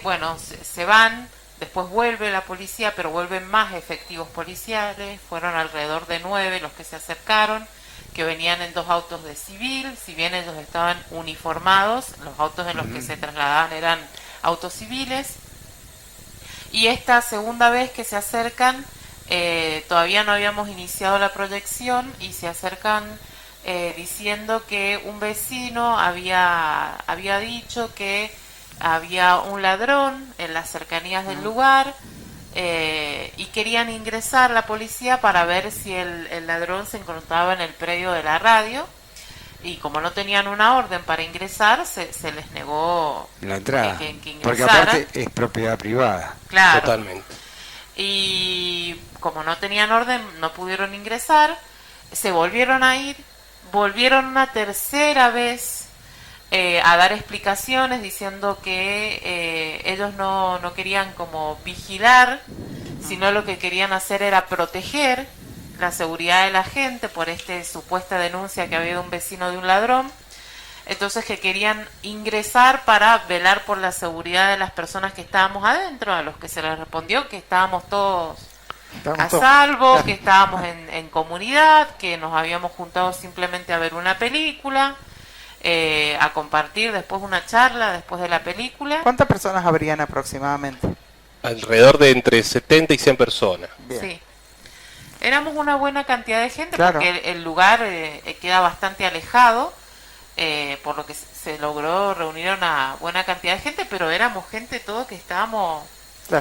Bueno, se van, después vuelve la policía, pero vuelven más efectivos policiales, fueron alrededor de 9 los que se acercaron, que venían en 2 autos de civil, si bien ellos estaban uniformados, los autos en los que se trasladaban eran autos civiles. Y esta segunda vez que se acercan, todavía no habíamos iniciado la proyección y se acercan diciendo que un vecino había dicho que había un ladrón en las cercanías del lugar, y querían ingresar la policía para ver si el ladrón se encontraba en el predio de la radio, y como no tenían una orden para ingresar, se les negó la entrada, que porque ingresaran. aparte es propiedad privada. Claro. Totalmente. Y como no tenían orden, no pudieron ingresar, se volvieron a ir, volvieron una tercera vez a dar explicaciones diciendo que ellos no querían como vigilar, sino lo que querían hacer era proteger la seguridad de la gente por supuesta denuncia que había de un vecino de un ladrón. Entonces que querían ingresar para velar por la seguridad de las personas que estábamos adentro, a los que se les respondió que estábamos todos a salvo, que estábamos en comunidad, que nos habíamos juntado simplemente a ver una película, a compartir después una charla después de la película. ¿Cuántas personas habrían aproximadamente? Alrededor de entre 70 y 100 personas. Bien. Sí. Éramos una buena cantidad de gente, Claro. porque el lugar queda bastante alejado. por lo que se logró reunir a una buena cantidad de gente, pero éramos gente todo que estábamos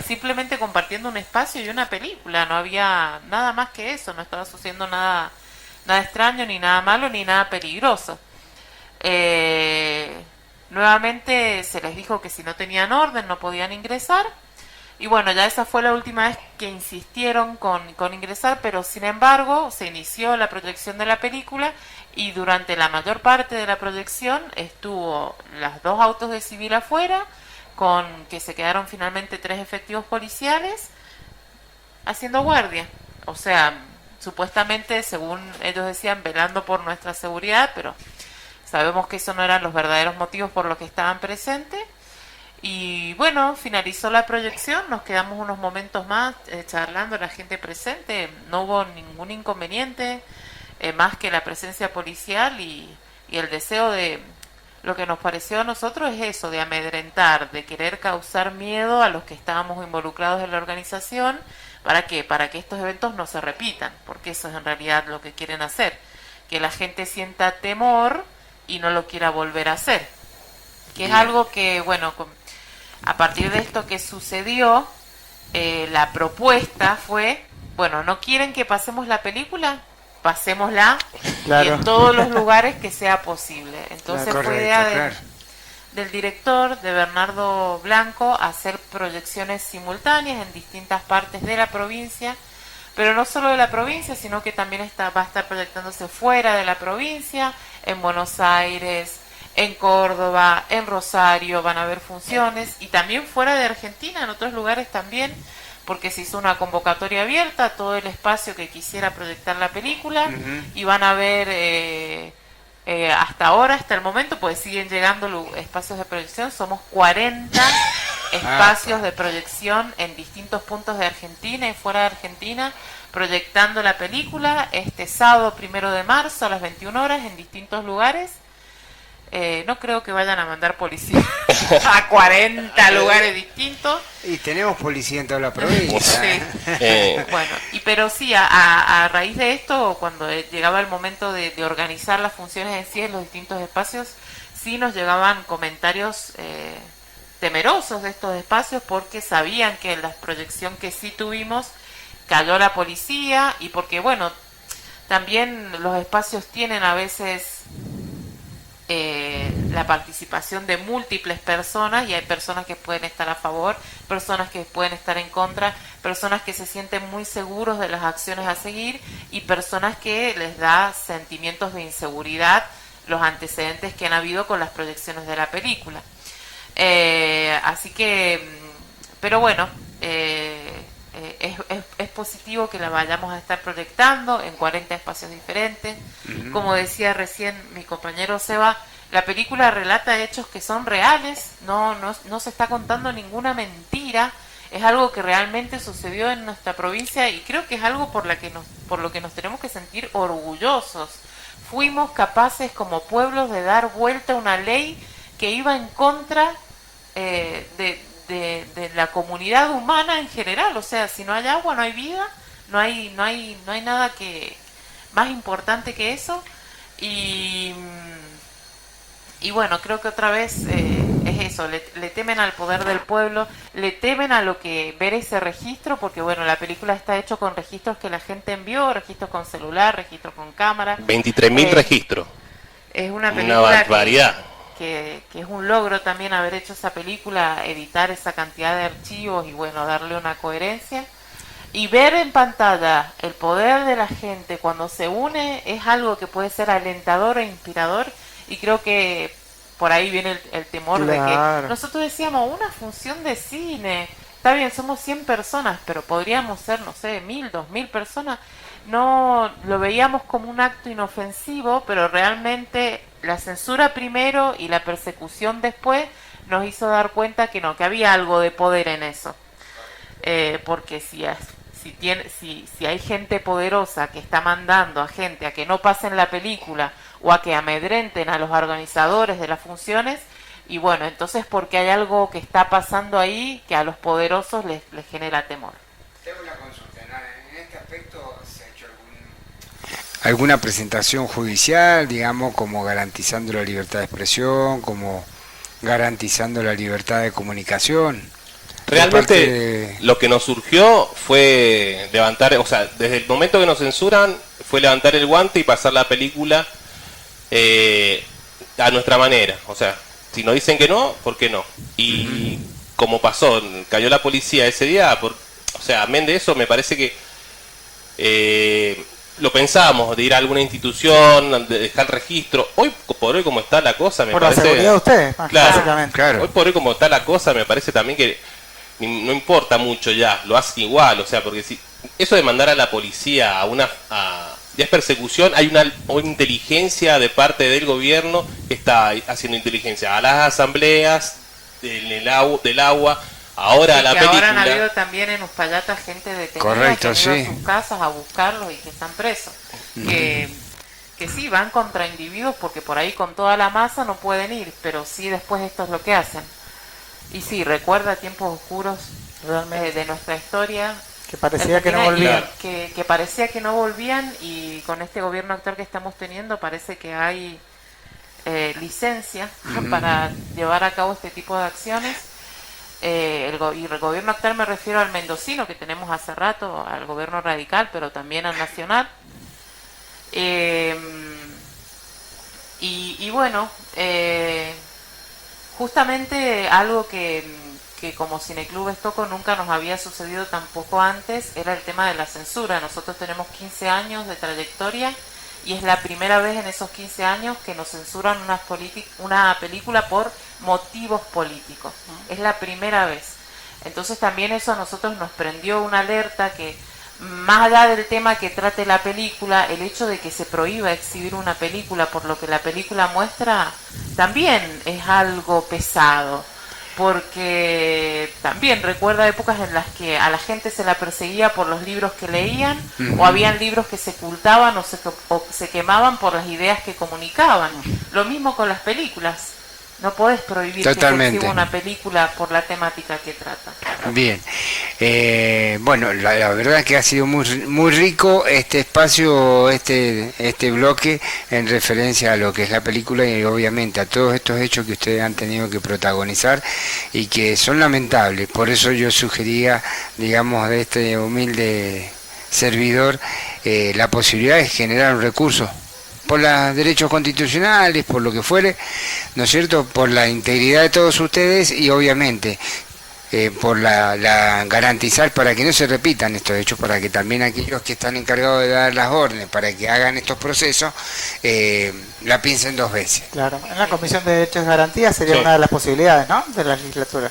simplemente compartiendo un espacio y una película, no había nada más que eso, no estaba sucediendo nada extraño, ni nada malo, ni nada peligroso. Nuevamente se les dijo que si no tenían orden no podían ingresar, y bueno, ya esa fue la última vez que insistieron con ingresar, pero sin embargo se inició la proyección de la película, y durante la mayor parte de la proyección estuvo los 2 autos de civil afuera, con que se quedaron finalmente 3 efectivos policiales haciendo guardia. O sea, supuestamente, según ellos decían, velando por nuestra seguridad, pero sabemos que eso no eran los verdaderos motivos por los que estaban presentes. Y bueno, finalizó la proyección, nos quedamos unos momentos más charlando, la gente presente, no hubo ningún inconveniente, más que la presencia policial y el deseo de... Lo que nos pareció a nosotros es eso, de amedrentar, de querer causar miedo a los que estábamos involucrados en la organización. ¿Para qué? Para que estos eventos no se repitan, porque eso es en realidad lo que quieren hacer, que la gente sienta temor y no lo quiera volver a hacer. Que es algo que, bueno, a partir de esto que sucedió, la propuesta fue, bueno, ¿no quieren que pasemos la película? Pasémosla, claro, y en todos los lugares que sea posible. Entonces claro, fue idea del director, de Bernardo Blanco, hacer proyecciones simultáneas en distintas partes de la provincia, pero no solo de la provincia, sino que también va a estar proyectándose fuera de la provincia, en Buenos Aires, en Córdoba, en Rosario, van a haber funciones, y también fuera de Argentina, en otros lugares también, porque se hizo una convocatoria abierta a todo el espacio que quisiera proyectar la película, y van a ver hasta ahora, hasta el momento, pues siguen llegando espacios de proyección, somos 40 espacios de proyección en distintos puntos de Argentina y fuera de Argentina, proyectando la película este sábado 1 de marzo a las 21 horas en distintos lugares. No creo que vayan a mandar policía a 40 lugares distintos. Y tenemos policía en toda la provincia. Sí. Bueno, pero sí, a raíz de esto, cuando llegaba el momento de organizar las funciones en sí en los distintos espacios, sí nos llegaban comentarios temerosos de estos espacios, porque sabían que en la proyección que sí tuvimos cayó la policía, y porque, bueno, también los espacios tienen a veces la participación de múltiples personas, y hay personas que pueden estar a favor, personas que pueden estar en contra, personas que se sienten muy seguros de las acciones a seguir, y personas que les da sentimientos de inseguridad los antecedentes que han habido con las proyecciones de la película. Así que, pero bueno, es positivo que la vayamos a estar proyectando en 40 espacios diferentes. Como decía recién mi compañero Seba, la película relata hechos que son reales, no se está contando ninguna mentira, es algo que realmente sucedió en nuestra provincia, y creo que es algo por lo que nos tenemos que sentir orgullosos. Fuimos capaces como pueblos de dar vuelta a una ley que iba en contra de la comunidad humana en general. O sea, si no hay agua, no hay vida, no hay nada que más importante que eso. Y bueno, creo que otra vez es eso, le temen al poder del pueblo, le temen a lo que ver ese registro, porque bueno, la película está hecho con registros que la gente envió, registros con celular, registros con cámara. 23.000 registros. Es una película una barbaridad. Que es un logro también haber hecho esa película, editar esa cantidad de archivos y bueno, darle una coherencia. Y ver en pantalla el poder de la gente cuando se une es algo que puede ser alentador e inspirador, y creo que por ahí viene el temor de que nosotros decíamos, una función de cine, está bien, somos 100 personas, pero podríamos ser, no sé, 1000, 2000 personas. No lo veíamos como un acto inofensivo, pero realmente la censura primero y la persecución después nos hizo dar cuenta que no, que había algo de poder en eso. Porque si hay gente poderosa que está mandando a gente a que no pasen la película o a que amedrenten a los organizadores de las funciones, y bueno, entonces porque hay algo que está pasando ahí que a los poderosos les genera temor. Tengo una consulta. En este aspecto se ha hecho alguna presentación judicial, digamos, como garantizando la libertad de expresión, como garantizando la libertad de comunicación? Realmente lo que nos surgió fue levantar, o sea, desde el momento que nos censuran, fue levantar el guante y pasar la película a nuestra manera. O sea, si nos dicen que no, ¿por qué no? Y como pasó, cayó la policía ese día, o sea, amén de eso, me parece que lo pensábamos, de ir a alguna institución, de dejar registro. Hoy por hoy como está la cosa, me parece... Por la seguridad de ustedes, básicamente. Claro. Hoy por hoy como está la cosa, me parece también que no importa mucho ya, lo hacen igual, o sea, porque si eso de mandar a la policía ya es persecución, hay una inteligencia de parte del gobierno que está haciendo inteligencia a las asambleas del agua, ahora a la película. Ahora han habido también en Uspallata gente detenida. Correcto, que han ido sí. a sus casas a buscarlos y que están presos. Que sí, van contra individuos porque por ahí con toda la masa no pueden ir, pero sí después esto es lo que hacen. Y sí, recuerda tiempos oscuros de nuestra historia. Que parecía que no volvían. Que parecía que no volvían, y con este gobierno actual que estamos teniendo parece que hay licencia para llevar a cabo este tipo de acciones. Y el gobierno actual me refiero al mendocino que tenemos hace rato, al gobierno radical, pero también al nacional. Y bueno, justamente algo que como Cineclub Estoco nunca nos había sucedido tampoco antes era el tema de la censura. Nosotros tenemos 15 años de trayectoria y es la primera vez en esos 15 años que nos censuran una película por motivos políticos. Es la primera vez. Entonces también eso a nosotros nos prendió una alerta que, más allá del tema que trate la película, el hecho de que se prohíba exhibir una película por lo que la película muestra también es algo pesado, porque también recuerda épocas en las que a la gente se la perseguía por los libros que leían, o habían libros que se ocultaban o se quemaban por las ideas que comunicaban. Lo mismo con las películas. No podés prohibir que se exhiba una película por la temática que trata. Bien. Bueno, la verdad es que ha sido muy rico este espacio, este bloque en referencia a lo que es la película y obviamente a todos estos hechos que ustedes han tenido que protagonizar y que son lamentables. Por eso yo sugería, digamos, de este humilde servidor, la posibilidad de generar un recurso por los derechos constitucionales, por lo que fuere, ¿no es cierto?, por la integridad de todos ustedes y obviamente por la garantizar para que no se repitan estos hechos, para que también aquellos que están encargados de dar las órdenes para que hagan estos procesos la piensen dos veces. Claro, en la Comisión de Derechos y Garantías sería una de las posibilidades, ¿no?, de la legislatura.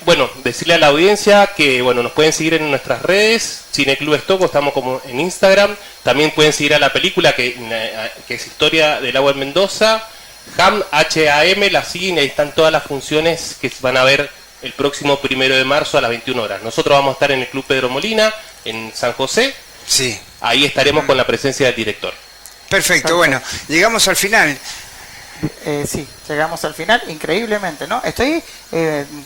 Bueno, decirle a la audiencia que nos pueden seguir en nuestras redes, Cineclub Estoco, estamos como en Instagram, también pueden seguir a la película que es Historia del Agua en Mendoza, HAM, la siguen y ahí están todas las funciones que van a ver el próximo 1 de marzo a las 21 horas. Nosotros vamos a estar en el Club Pedro Molina, en San José, sí. Ahí estaremos con la presencia del director. Perfecto, bueno, llegamos al final. Sí, llegamos al final, increíblemente, ¿no? Estoy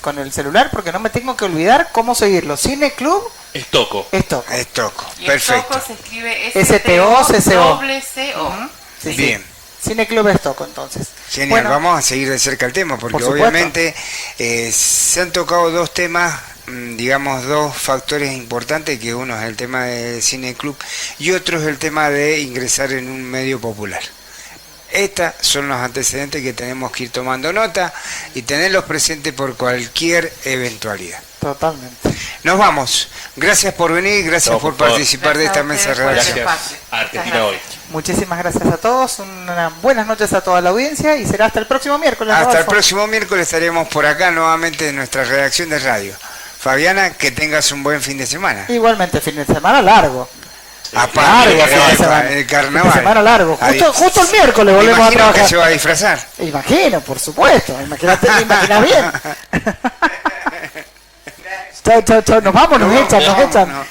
con el celular porque no me tengo que olvidar cómo seguirlo. Cineclub Estoco. Estoco, y perfecto. Estoco se escribe S-T-O-C-C-O. Sí, bien. Cineclub Estoco, entonces. Genial, bueno, vamos a seguir de cerca el tema porque obviamente se han tocado dos temas, digamos dos factores importantes, que uno es el tema del Cineclub y otro es el tema de ingresar en un medio popular. Estos son los antecedentes que tenemos que ir tomando nota y tenerlos presentes por cualquier eventualidad. Totalmente. Nos vamos. Gracias por venir, gracias por participar de esta mesa de redacción. Gracias a Argentina Hoy. Muchísimas gracias a todos, buenas noches a toda la audiencia y será hasta el próximo miércoles. Hasta el próximo miércoles estaremos por acá nuevamente en nuestra redacción de radio. Fabiana, que tengas un buen fin de semana. Igualmente, fin de semana largo. Aparte, el carnaval. Fin de semana largo. Justo el miércoles volvemos a trabajar. Que se va a disfrazar. Imagino, por supuesto. Imagínate, imaginas bien. Chao, nos vamos, nos echan.